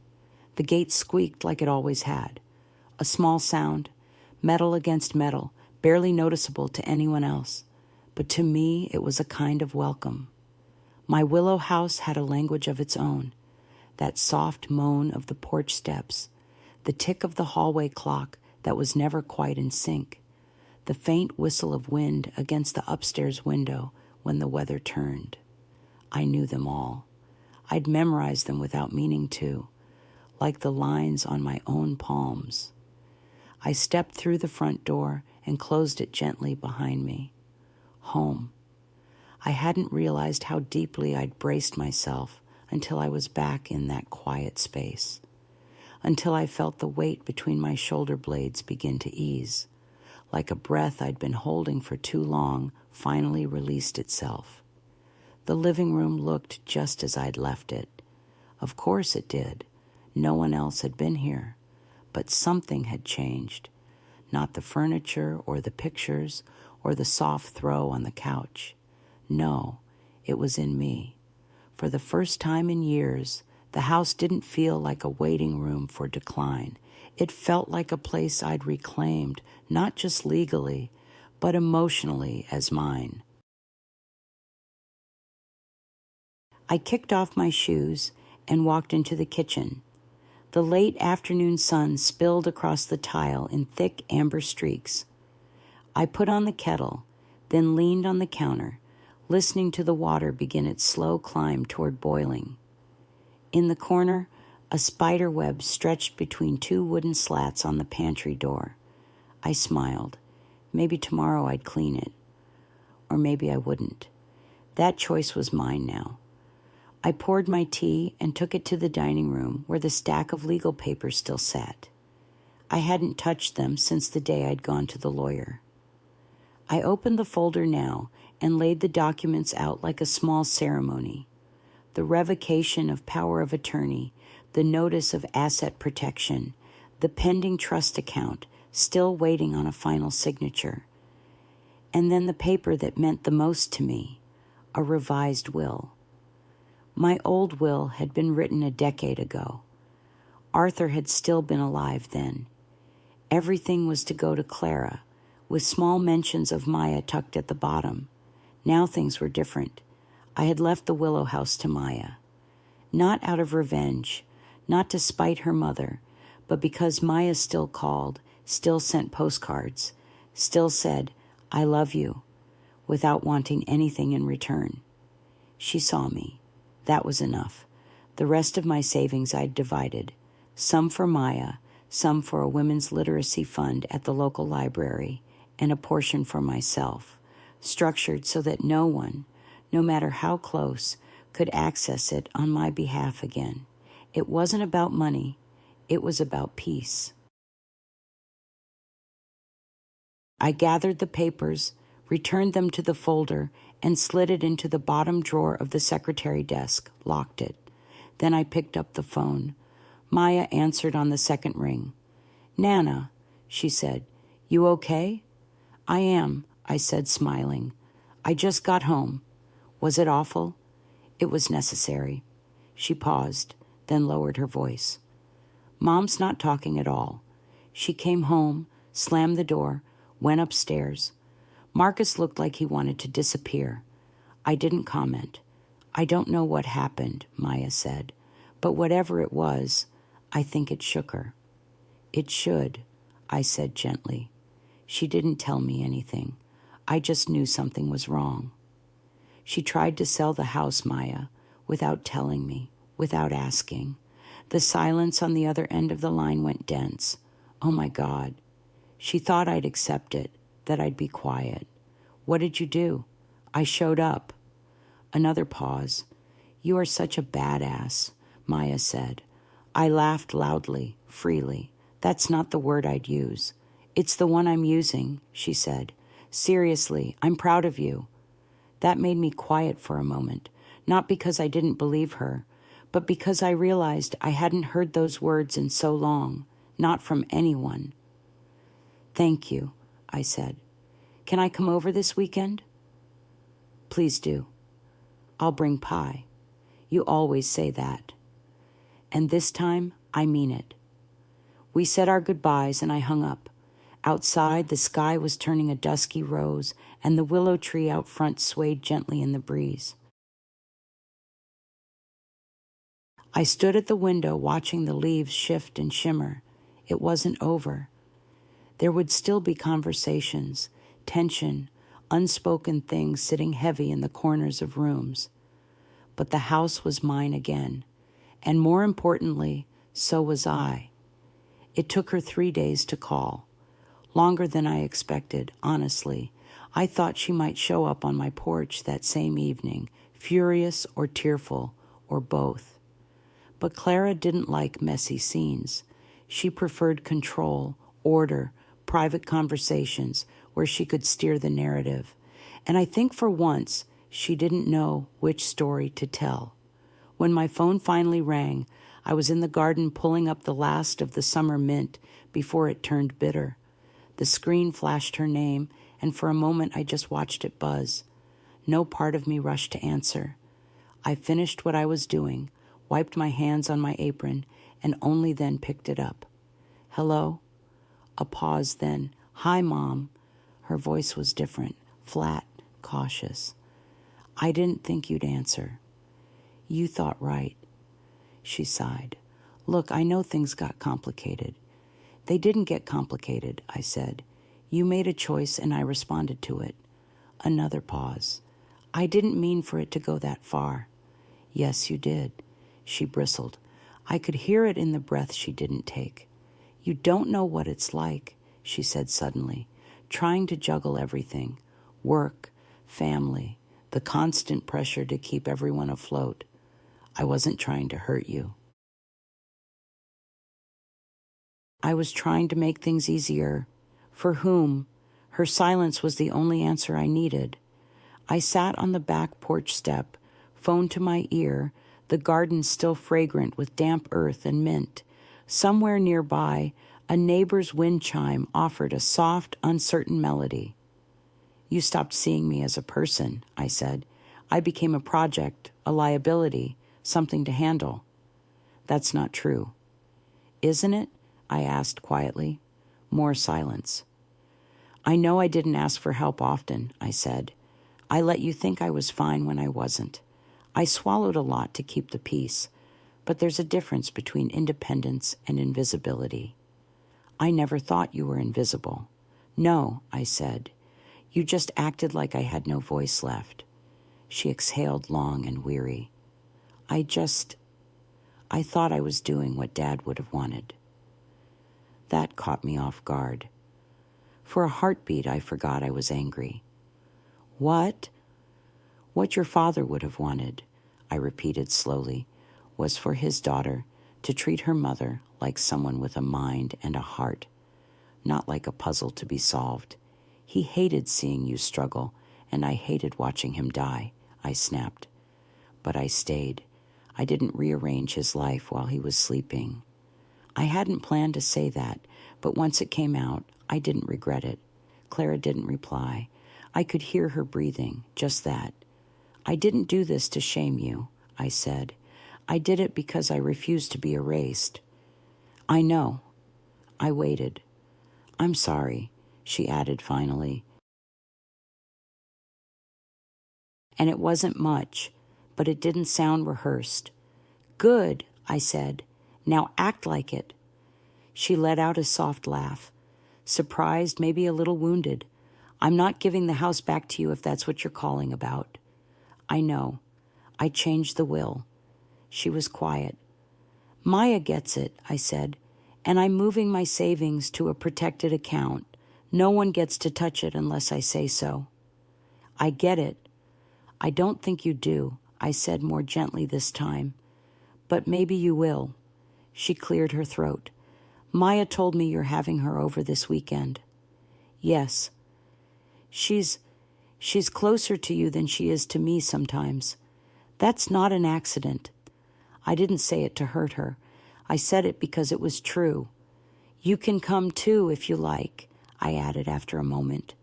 The gate squeaked like it always had. A small sound, metal against metal, barely noticeable to anyone else. But to me, it was a kind of welcome. My Willow house had a language of its own. That soft moan of the porch steps, the tick of the hallway clock that was never quite in sync, the faint whistle of wind against the upstairs window when the weather turned. I knew them all. I'd memorized them without meaning to, like the lines on my own palms. I stepped through the front door and closed it gently behind me. Home. I hadn't realized how deeply I'd braced myself until I was back in that quiet space, until I felt the weight between my shoulder blades begin to ease, like a breath I'd been holding for too long finally released itself. The living room looked just as I'd left it. Of course it did. No one else had been here. But something had changed. Not the furniture or the pictures or the soft throw on the couch. No, it was in me. For the first time in years, the house didn't feel like a waiting room for decline. It felt like a place I'd reclaimed, not just legally, but emotionally as mine. I kicked off my shoes and walked into the kitchen. The late afternoon sun spilled across the tile in thick amber streaks. I put on the kettle, then leaned on the counter, listening to the water begin its slow climb toward boiling. In the corner, a spider web stretched between two wooden slats on the pantry door. I smiled. Maybe tomorrow I'd clean it. Or maybe I wouldn't. That choice was mine now. I poured my tea and took it to the dining room where the stack of legal papers still sat. I hadn't touched them since the day I'd gone to the lawyer. I opened the folder now and laid the documents out like a small ceremony. The revocation of power of attorney, the notice of asset protection, the pending trust account, still waiting on a final signature. And then the paper that meant the most to me, a revised will. My old will had been written a decade ago. Arthur had still been alive then. Everything was to go to Clara, with small mentions of Maya tucked at the bottom. Now things were different. I had left the Willow house to Maya. Not out of revenge, not to spite her mother, but because Maya still called, still sent postcards, still said, "I love you," without wanting anything in return. She saw me. That was enough. The rest of my savings I'd divided, some for Maya, some for a women's literacy fund at the local library, and a portion for myself, structured so that no one, no matter how close, could access it on my behalf again. It wasn't about money. It was about peace. I gathered the papers, returned them to the folder, and slid it into the bottom drawer of the secretary desk, locked it. Then I picked up the phone. Maya answered on the second ring. "Nana," she said, "you okay?" "I am," I said, smiling. "I just got home." "Was it awful?" "It was necessary." She paused, then lowered her voice. "Mom's not talking at all. She came home, slammed the door, went upstairs. Marcus looked like he wanted to disappear. I didn't comment. I don't know what happened," Maya said, "but whatever it was, I think it shook her." "It should," I said gently. She didn't tell me anything. I just knew something was wrong. "She tried to sell the house, Maya, without telling me, without asking." The silence on the other end of the line went dense. Oh my God. She thought I'd accept it, that I'd be quiet. "What did you do?" "I showed up." Another pause. "You are such a badass," Maya said. I laughed loudly, freely. "That's not the word I'd use." "It's the one I'm using," she said. "Seriously, I'm proud of you." That made me quiet for a moment, not because I didn't believe her, but because I realized I hadn't heard those words in so long, not from anyone. "Thank you," I said. "Can I come over this weekend?" "Please do." "I'll bring pie." "You always say that." And this time, I mean it. We said our goodbyes and I hung up. Outside, the sky was turning a dusky rose, and the willow tree out front swayed gently in the breeze. I stood at the window watching the leaves shift and shimmer. It wasn't over. There would still be conversations, tension, unspoken things sitting heavy in the corners of rooms. But the house was mine again, and more importantly, so was I. It took her 3 days to call. Longer than I expected, honestly. I thought she might show up on my porch that same evening, furious or tearful, or both. But Clara didn't like messy scenes. She preferred control, order, private conversations where she could steer the narrative. And I think for once, she didn't know which story to tell. When my phone finally rang, I was in the garden pulling up the last of the summer mint before it turned bitter. The screen flashed her name, and for a moment I just watched it buzz. No part of me rushed to answer. I finished what I was doing, wiped my hands on my apron, and only then picked it up. "Hello?" A pause, then, "Hi, Mom." Her voice was different, flat, cautious. "I didn't think you'd answer." "You thought right." She sighed. "Look, I know things got complicated." "They didn't get complicated," I said. "You made a choice and I responded to it." Another pause. "I didn't mean for it to go that far." "Yes, you did." She bristled. I could hear it in the breath she didn't take. "You don't know what it's like," she said suddenly, trying to juggle everything. Work, family, the constant pressure to keep everyone afloat. "I wasn't trying to hurt you. I was trying to make things easier." For whom? Her silence was the only answer I needed. I sat on the back porch step, phone to my ear, the garden still fragrant with damp earth and mint. Somewhere nearby, a neighbor's wind chime offered a soft, uncertain melody. "You stopped seeing me as a person," I said. "I became a project, a liability, something to handle." "That's not true." "Isn't it?" I asked quietly. More silence. "I know I didn't ask for help often," I said. "I let you think I was fine when I wasn't. I swallowed a lot to keep the peace, but there's a difference between independence and invisibility." "I never thought you were invisible." "No," I said. "You just acted like I had no voice left." She exhaled long and weary. I thought I was doing what Dad would have wanted." That caught me off guard. For a heartbeat, I forgot I was angry. "What?" What your father would have wanted, I repeated slowly, was for his daughter to treat her mother like someone with a mind and a heart, not like a puzzle to be solved. He hated seeing you struggle, and I hated watching him die, I snapped. But I stayed. I didn't rearrange his life while he was sleeping. I hadn't planned to say that, but once it came out, I didn't regret it. Clara didn't reply. I could hear her breathing, just that. I didn't do this to shame you, I said. I did it because I refused to be erased. I know. I waited. I'm sorry, she added finally. And it wasn't much, but it didn't sound rehearsed. Good, I said. Now act like it. She let out a soft laugh. Surprised, maybe a little wounded. I'm not giving the house back to you if that's what you're calling about. I know. I changed the will. She was quiet. Maya gets it, I said, and I'm moving my savings to a protected account. No one gets to touch it unless I say so. I get it. I don't think you do, I said more gently this time. But maybe you will. She cleared her throat. Maya told me you're having her over this weekend. Yes. She's closer to you than she is to me sometimes. That's not an accident. I didn't say it to hurt her. I said it because it was true. You can come too if you like, I added after a moment.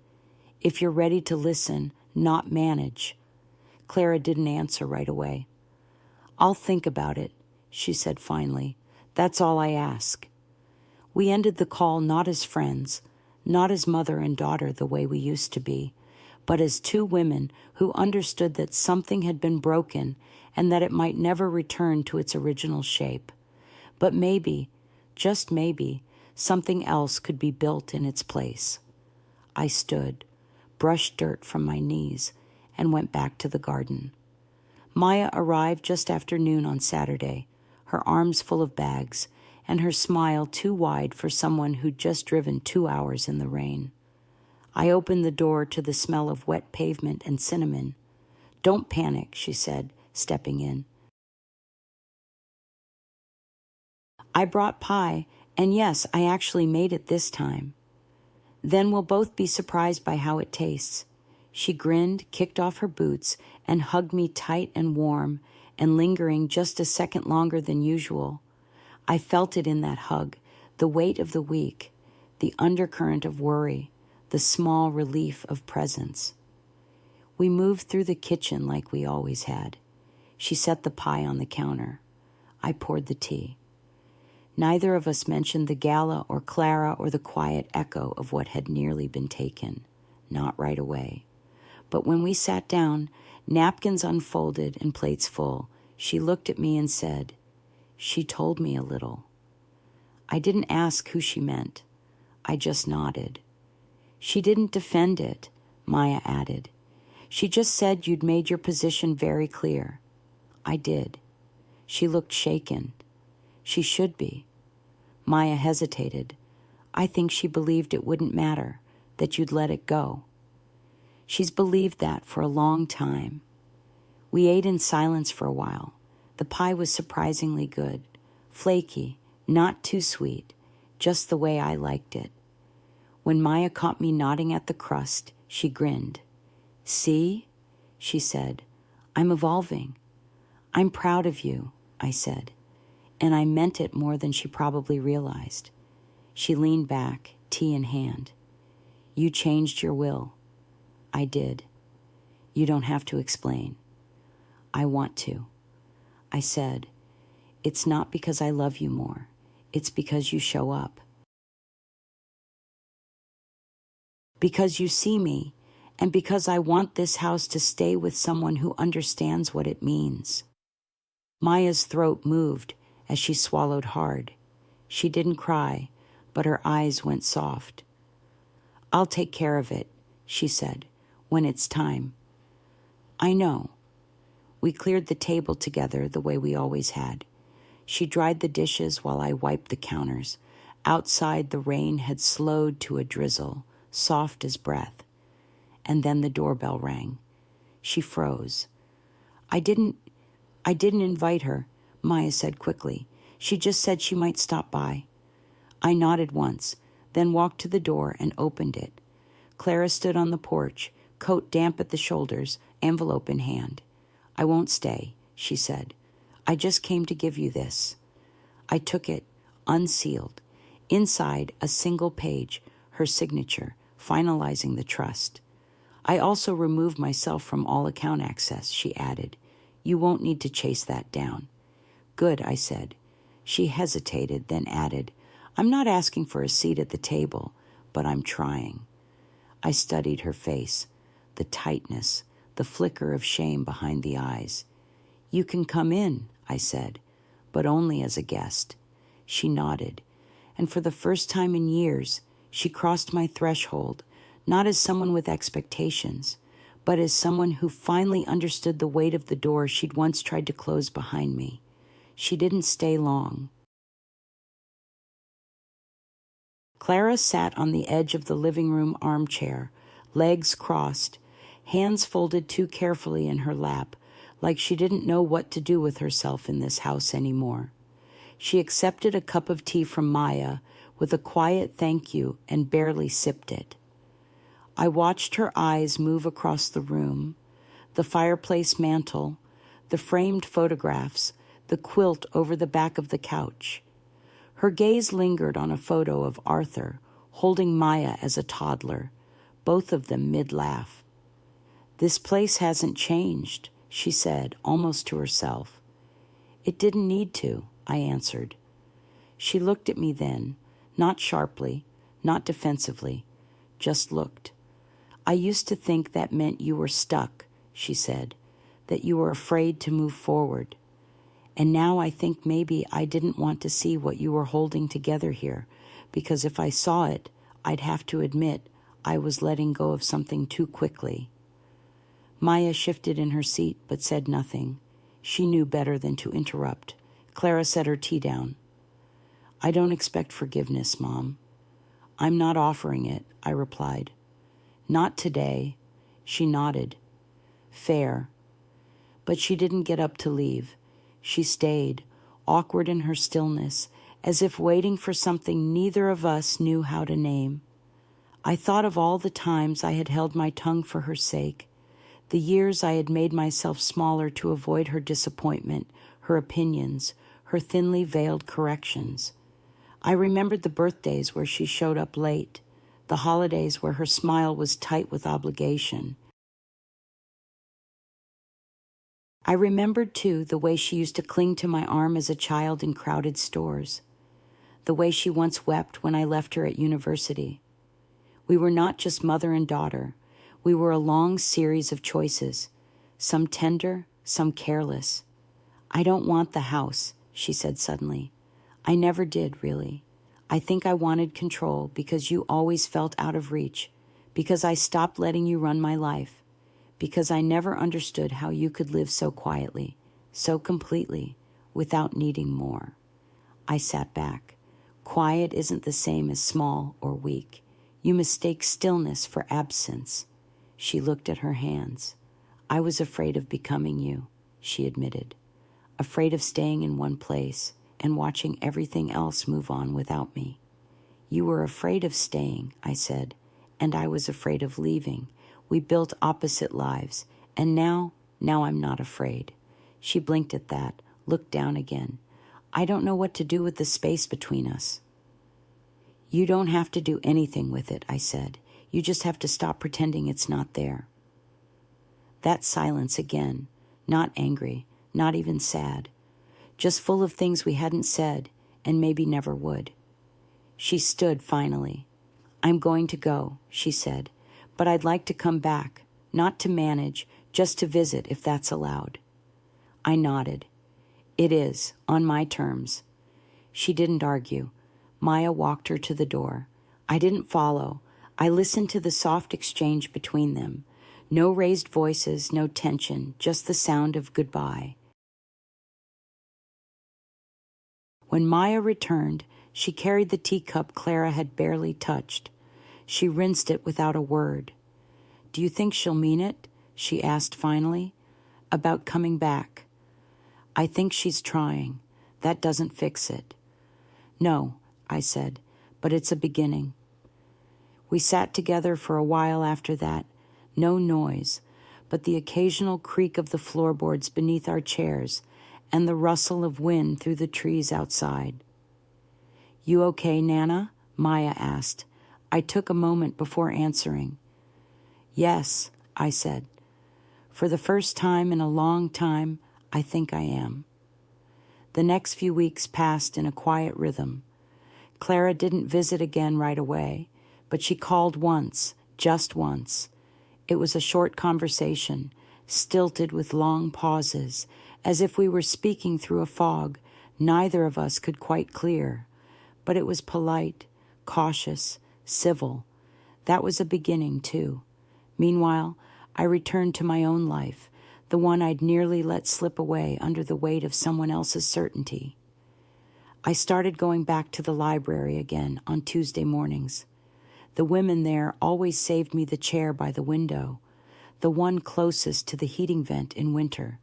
If you're ready to listen, not manage. Clara didn't answer right away. I'll think about it, she said finally. That's all I ask. We ended the call not as friends, not as mother and daughter the way we used to be, but as two women who understood that something had been broken and that it might never return to its original shape. But maybe, just maybe, something else could be built in its place. I stood, brushed dirt from my knees, and went back to the garden. Maya arrived just after noon on Saturday, her arms full of bags, and her smile too wide for someone who'd just driven 2 hours in the rain. I opened the door to the smell of wet pavement and cinnamon. Don't panic, she said, stepping in. I brought pie, and yes, I actually made it this time. Then we'll both be surprised by how it tastes. She grinned, kicked off her boots, and hugged me tight and warm, and lingering just a second longer than usual. I felt it in that hug, the weight of the week, the undercurrent of worry, the small relief of presence. We moved through the kitchen like we always had. She set the pie on the counter. I poured the tea. Neither of us mentioned the GALA or CLARA or the quiet echo of what had nearly been taken. Not right away. But when we sat down, napkins unfolded and plates full, she looked at me and said, She told me a little. I didn't ask who she meant. I just nodded. She didn't defend it, Maya added. She just said you'd made your position very clear. I did. She looked shaken. She should be. Maya hesitated. I think she believed it wouldn't matter, that you'd let it go. She's believed that for a long time. We ate in silence for a while. The pie was surprisingly good, flaky, not too sweet, just the way I liked it. When Maya caught me nodding at the crust, she grinned. See, she said, I'm evolving. I'm proud of you, I said, and I meant it more than she probably realized. She leaned back, tea in hand. You changed your will. I did. You don't have to explain. I want to. I said, it's not because I love you more. It's because you show up. Because you see me, and because I want this house to stay with someone who understands what it means. Maya's throat moved as she swallowed hard. She didn't cry, but her eyes went soft. I'll take care of it, she said, when it's time. I know. We cleared the table together the way we always had. She dried the dishes while I wiped the counters. Outside, the rain had slowed to a drizzle, soft as breath. And then the doorbell rang. She froze. I didn't invite her, Maya said quickly. She just said she might stop by. I nodded once, then walked to the door and opened it. Clara stood on the porch, coat damp at the shoulders, envelope in hand. I won't stay, she said. I just came to give you this. I took it, unsealed. Inside, a single page, her signature, finalizing the trust. I also removed myself from all account access, she added. You won't need to chase that down. Good, I said. She hesitated, then added, I'm not asking for a seat at the table, but I'm trying. I studied her face, the tightness, the flicker of shame behind the eyes. You can come in, I said, but only as a guest. She nodded, and for the first time in years, she crossed my threshold, not as someone with expectations, but as someone who finally understood the weight of the door she'd once tried to close behind me. She didn't stay long. Clara sat on the edge of the living room armchair, legs crossed, hands folded too carefully in her lap, like she didn't know what to do with herself in this house anymore. She accepted a cup of tea from Maya with a quiet thank you and barely sipped it. I watched her eyes move across the room, the fireplace mantel, the framed photographs, the quilt over the back of the couch. Her gaze lingered on a photo of Arthur, holding Maya as a toddler, both of them mid-laugh. This place hasn't changed, she said, almost to herself. It didn't need to, I answered. She looked at me then, not sharply, not defensively, just looked. I used to think that meant you were stuck, she said, that you were afraid to move forward. And now I think maybe I didn't want to see what you were holding together here, because if I saw it, I'd have to admit I was letting go of something too quickly. Maya shifted in her seat but said nothing. She knew better than to interrupt. Clara set her tea down. I don't expect forgiveness, Mom. I'm not offering it, I replied. Not today. She nodded. Fair. But she didn't get up to leave. She stayed, awkward in her stillness, as if waiting for something neither of us knew how to name. I thought of all the times I had held my tongue for her sake, the years I had made myself smaller to avoid her disappointment, her opinions, her thinly veiled corrections. I remembered the birthdays where she showed up late, the holidays where her smile was tight with obligation. I remembered, too, the way she used to cling to my arm as a child in crowded stores, the way she once wept when I left her at university. We were not just mother and daughter. We were a long series of choices, some tender, some careless. I don't want the house, she said suddenly. I never did, really. I think I wanted control because you always felt out of reach, because I stopped letting you run my life, because I never understood how you could live so quietly, so completely, without needing more. I sat back. Quiet isn't the same as small or weak. You mistake stillness for absence. She looked at her hands. I was afraid of becoming you, she admitted, afraid of staying in one place and watching everything else move on without me. You were afraid of staying, I said, and I was afraid of leaving. We built opposite lives, and now I'm not afraid. She blinked at that, looked down again. I don't know what to do with the space between us. You don't have to do anything with it, I said. You just have to stop pretending it's not there. That silence again, not angry, not even sad, just full of things we hadn't said and maybe never would. She stood finally. I'm going to go, she said, but I'd like to come back, not to manage, just to visit if that's allowed. I nodded. It is, on my terms. She didn't argue. Maya walked her to the door. I didn't follow. I listened to the soft exchange between them. No raised voices, no tension, just the sound of goodbye. When Maya returned, she carried the teacup Clara had barely touched. She rinsed it without a word. Do you think she'll mean it? she asked finally. About coming back. I think she's trying. That doesn't fix it. No, I said, but it's a beginning. We sat together for a while after that, no noise, but the occasional creak of the floorboards beneath our chairs and the rustle of wind through the trees outside. You okay, Nana? Maya asked. I took a moment before answering. Yes, I said. For the first time in a long time, I think I am. The next few weeks passed in a quiet rhythm. Clara didn't visit again right away, but she called once, just once. It was a short conversation, stilted with long pauses, as if we were speaking through a fog neither of us could quite clear. But it was polite, cautious, civil. That was a beginning, too. Meanwhile, I returned to my own life, the one I'd nearly let slip away under the weight of someone else's certainty. I started going back to the library again on Tuesday mornings. The women there always saved me the chair by the window, the one closest to the heating vent in winter.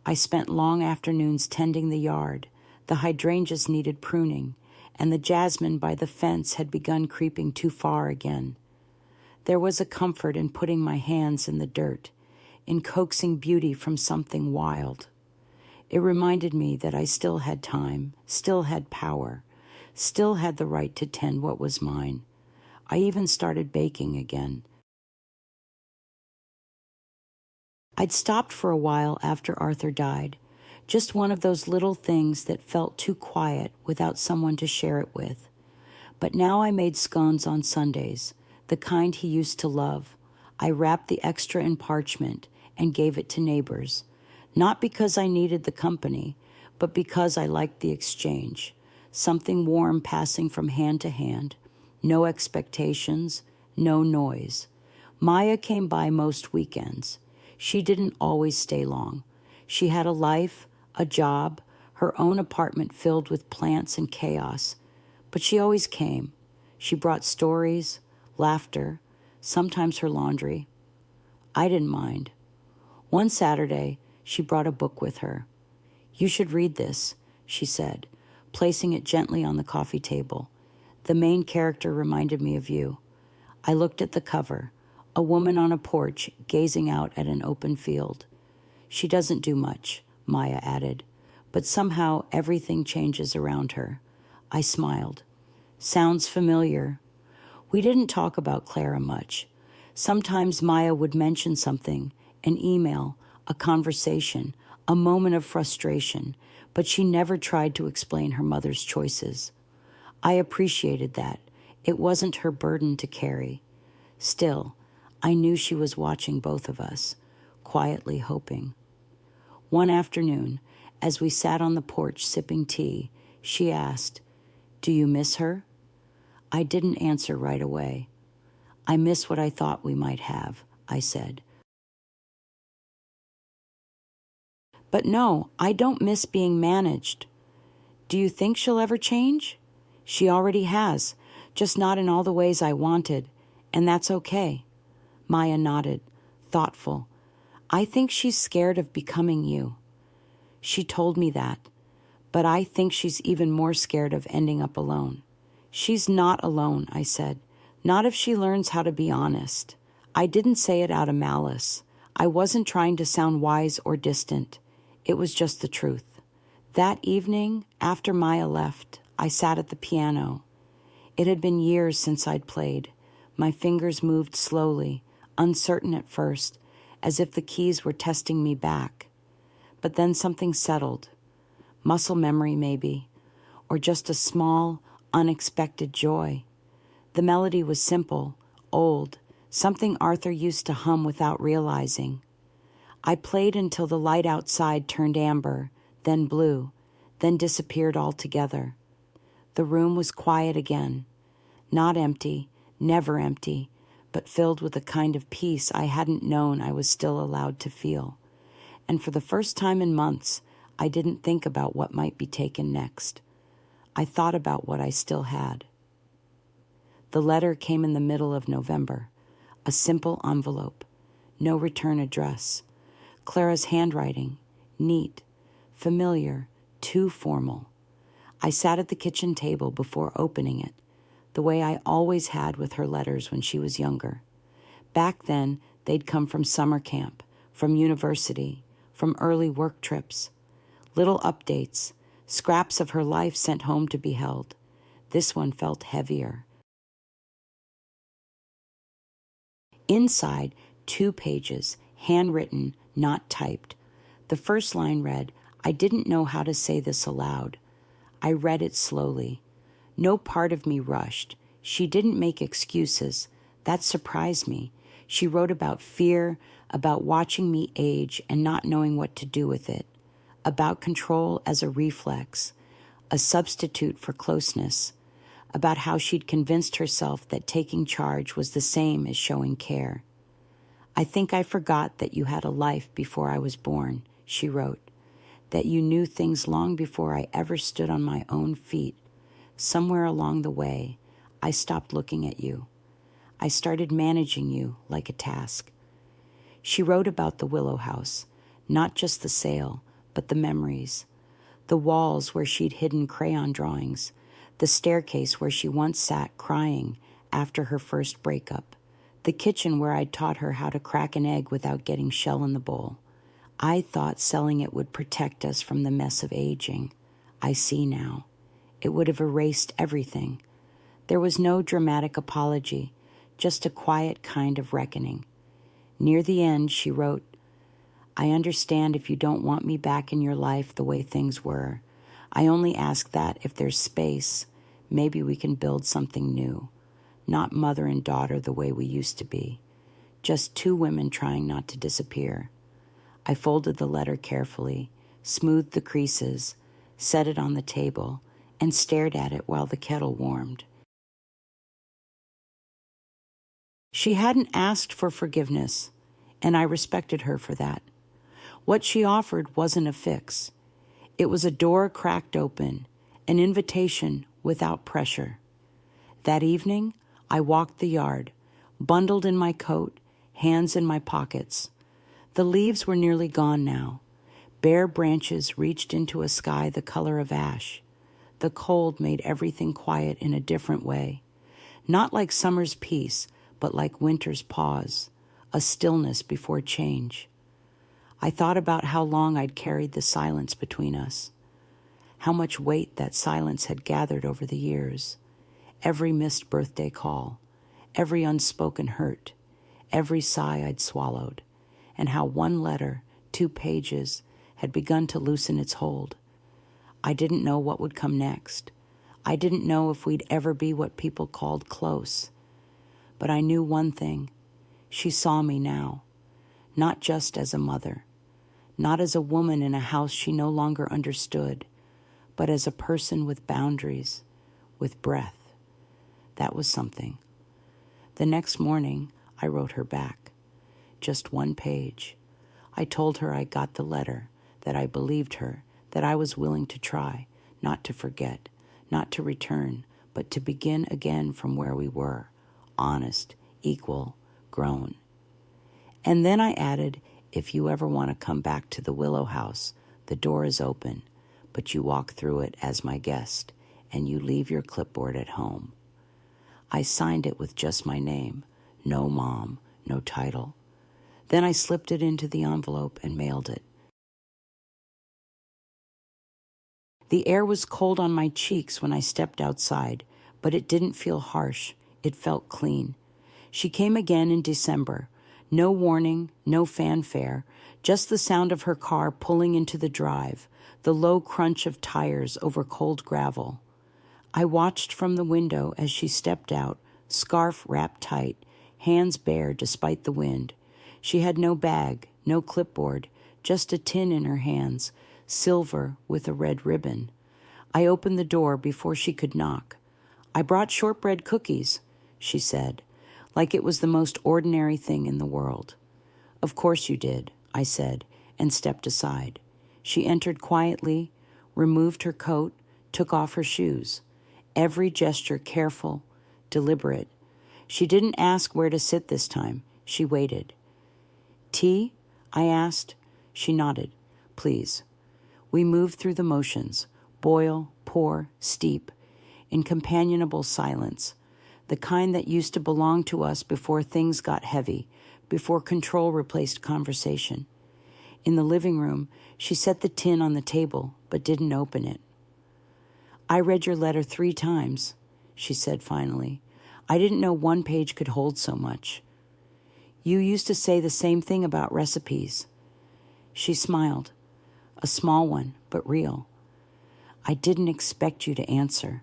I spent long afternoons tending the yard. The hydrangeas needed pruning, and the jasmine by the fence had begun creeping too far again. There was a comfort in putting my hands in the dirt, in coaxing beauty from something wild. It reminded me that I still had time, still had power, still had the right to tend what was mine. I even started baking again. I'd stopped for a while after Arthur died, just one of those little things that felt too quiet without someone to share it with. But now I made scones on Sundays, the kind he used to love. I wrapped the extra in parchment and gave it to neighbors, not because I needed the company, but because I liked the exchange, something warm passing from hand to hand, no expectations, no noise. Maya came by most weekends. She didn't always stay long. She had a life, a job, her own apartment filled with plants and chaos, but she always came. She brought stories, laughter, sometimes her laundry. I didn't mind. One Saturday, she brought a book with her. You should read this, she said, placing it gently on the coffee table. The main character reminded me of you. I looked at the cover, a woman on a porch gazing out at an open field. She doesn't do much, Maya added, but somehow everything changes around her. I smiled. Sounds familiar. We didn't talk about Clara much. Sometimes Maya would mention something, an email, a conversation, a moment of frustration, but she never tried to explain her mother's choices. I appreciated that. It wasn't her burden to carry. Still, I knew she was watching both of us, quietly hoping. One afternoon, as we sat on the porch sipping tea, she asked, "Do you miss her?" I didn't answer right away. "I miss what I thought we might have," I said. "But no, I don't miss being managed." "Do you think she'll ever change?" "She already has, just not in all the ways I wanted, and that's okay." Maya nodded, thoughtful. "I think she's scared of becoming you." She told me that, but I think she's even more scared of ending up alone. "She's not alone," I said. "Not if she learns how to be honest." I didn't say it out of malice. I wasn't trying to sound wise or distant. It was just the truth. That evening, after Maya left, I sat at the piano. It had been years since I'd played. My fingers moved slowly, uncertain at first, as if the keys were testing me back. But then something settled. Muscle memory, maybe, or just a small, unexpected joy. The melody was simple, old, something Arthur used to hum without realizing. I played until the light outside turned amber, then blue, then disappeared altogether. The room was quiet again, not empty, never empty, but filled with a kind of peace I hadn't known I was still allowed to feel. And for the first time in months, I didn't think about what might be taken next. I thought about what I still had. The letter came in the middle of November, a simple envelope. no return address. Clara's handwriting, neat, familiar, too formal. I sat at the kitchen table before opening it, the way I always had with her letters when she was younger. Back then, they'd come from summer camp, from university, from early work trips. Little updates, scraps of her life sent home to be held. This one felt heavier. Inside, 2 pages, handwritten, not typed. The first line read, "I didn't know how to say this aloud." I read it slowly. No part of me rushed. She didn't make excuses. That surprised me. She wrote about fear, about watching me age and not knowing what to do with it, about control as a reflex, a substitute for closeness, about how she'd convinced herself that taking charge was the same as showing care. "I think I forgot that you had a life before I was born," she wrote, "that you knew things long before I ever stood on my own feet. Somewhere along the way, I stopped looking at you. I started managing you like a task." She wrote about the Willow house, not just the sale, but the memories, the walls where she'd hidden crayon drawings, the staircase where she once sat crying after her first breakup, the kitchen where I'd taught her how to crack an egg without getting shell in the bowl. I thought selling it would protect us from the mess of aging. I see now. It would have erased everything. There was no dramatic apology, just a quiet kind of reckoning. Near the end, she wrote, "I understand if you don't want me back in your life the way things were. I only ask that if there's space, maybe we can build something new. Not mother and daughter the way we used to be. Just 2 women trying not to disappear." I folded the letter carefully, smoothed the creases, set it on the table, and stared at it while the kettle warmed. She hadn't asked for forgiveness, and I respected her for that. What she offered wasn't a fix. It was a door cracked open, an invitation without pressure. That evening, I walked the yard, bundled in my coat, hands in my pockets. The leaves were nearly gone now. Bare branches reached into a sky the color of ash. The cold made everything quiet in a different way. Not like summer's peace, but like winter's pause, a stillness before change. I thought about how long I'd carried the silence between us, how much weight that silence had gathered over the years, every missed birthday call, every unspoken hurt, every sigh I'd swallowed, and how one letter, 2 pages, had begun to loosen its hold. I didn't know what would come next. I didn't know if we'd ever be what people called close. But I knew one thing. She saw me now, not just as a mother, not as a woman in a house she no longer understood, but as a person with boundaries, with breath. That was something. The next morning, I wrote her back. Just 1 page. I told her I got the letter, that I believed her, that I was willing to try, not to forget, not to return, but to begin again from where we were, honest, equal, grown. And then I added, "If you ever want to come back to the Willow house, the door is open, but you walk through it as my guest, and you leave your clipboard at home." I signed it with just my name, no mom, no title. Then I slipped it into the envelope and mailed it. The air was cold on my cheeks when I stepped outside, but it didn't feel harsh. It felt clean. She came again in December. No warning, no fanfare, just the sound of her car pulling into the drive, the low crunch of tires over cold gravel. I watched from the window as she stepped out, scarf wrapped tight, hands bare despite the wind. She had no bag, no clipboard, just a tin in her hands, silver with a red ribbon. I opened the door before she could knock. "I brought shortbread cookies," she said, like it was the most ordinary thing in the world. "Of course you did," I said, and stepped aside. She entered quietly, removed her coat, took off her shoes. Every gesture careful, deliberate. She didn't ask where to sit this time. She waited. Tea? I asked. She nodded. Please. We moved through the motions, boil, pour, steep, in companionable silence, the kind that used to belong to us before things got heavy, before control replaced conversation. In the living room, she set the tin on the table, but didn't open it. I read your letter 3 times, she said finally. I didn't know one page could hold so much. You used to say the same thing about recipes. She smiled, a small one, but real. I didn't expect you to answer.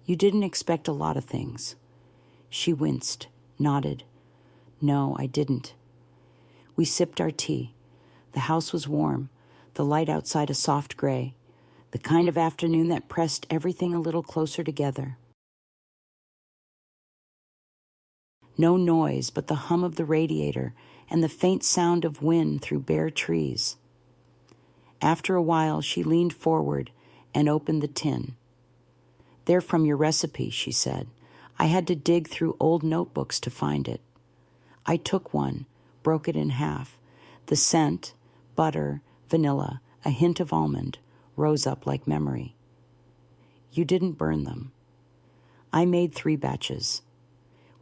You didn't expect a lot of things. She winced, nodded. No, I didn't. We sipped our tea. The house was warm, the light outside a soft gray, the kind of afternoon that pressed everything a little closer together. No noise but the hum of the radiator and the faint sound of wind through bare trees. After a while, she leaned forward and opened the tin. They're from your recipe, she said. I had to dig through old notebooks to find it. I took one, broke it in half. The scent, butter, vanilla, a hint of almond, rose up like memory. You didn't burn them. I made 3 batches.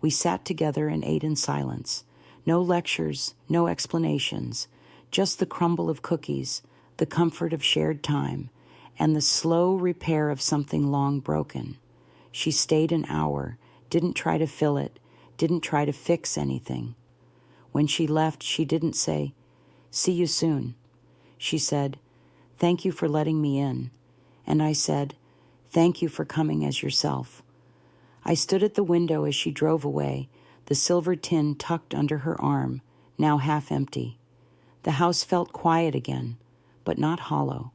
We sat together and ate in silence. No lectures, no explanations, just the crumble of cookies, the comfort of shared time, and the slow repair of something long broken. She stayed an hour, didn't try to fill it, didn't try to fix anything. When she left, she didn't say, "See you soon." She said, "Thank you for letting me in." And I said, "Thank you for coming as yourself." I stood at the window as she drove away, the silver tin tucked under her arm, now half empty. The house felt quiet again, but not hollow,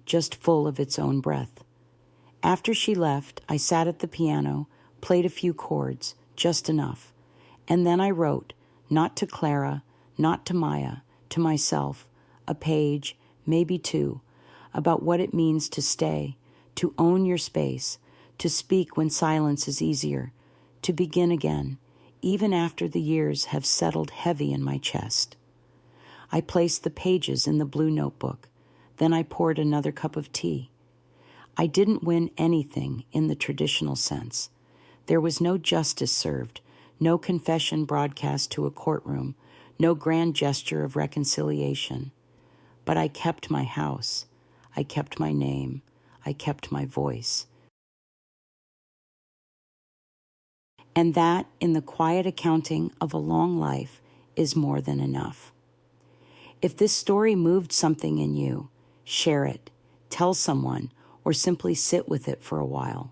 just full of its own breath. After she left, I sat at the piano, played a few chords, just enough. And then I wrote, not to Clara, not to Maya, to myself, a page, maybe 2, about what it means to stay, to own your space, to speak when silence is easier, to begin again, even after the years have settled heavy in my chest. I placed the pages in the blue notebook. Then I poured another cup of tea. I didn't win anything in the traditional sense. There was no justice served, no confession broadcast to a courtroom, no grand gesture of reconciliation. But I kept my house. I kept my name. I kept my voice. And that, in the quiet accounting of a long life, is more than enough. If this story moved something in you, share it, tell someone, or simply sit with it for a while.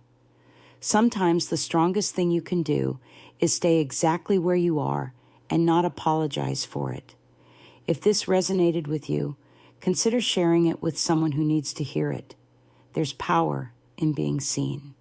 Sometimes the strongest thing you can do is stay exactly where you are and not apologize for it. If this resonated with you, consider sharing it with someone who needs to hear it. There's power in being seen.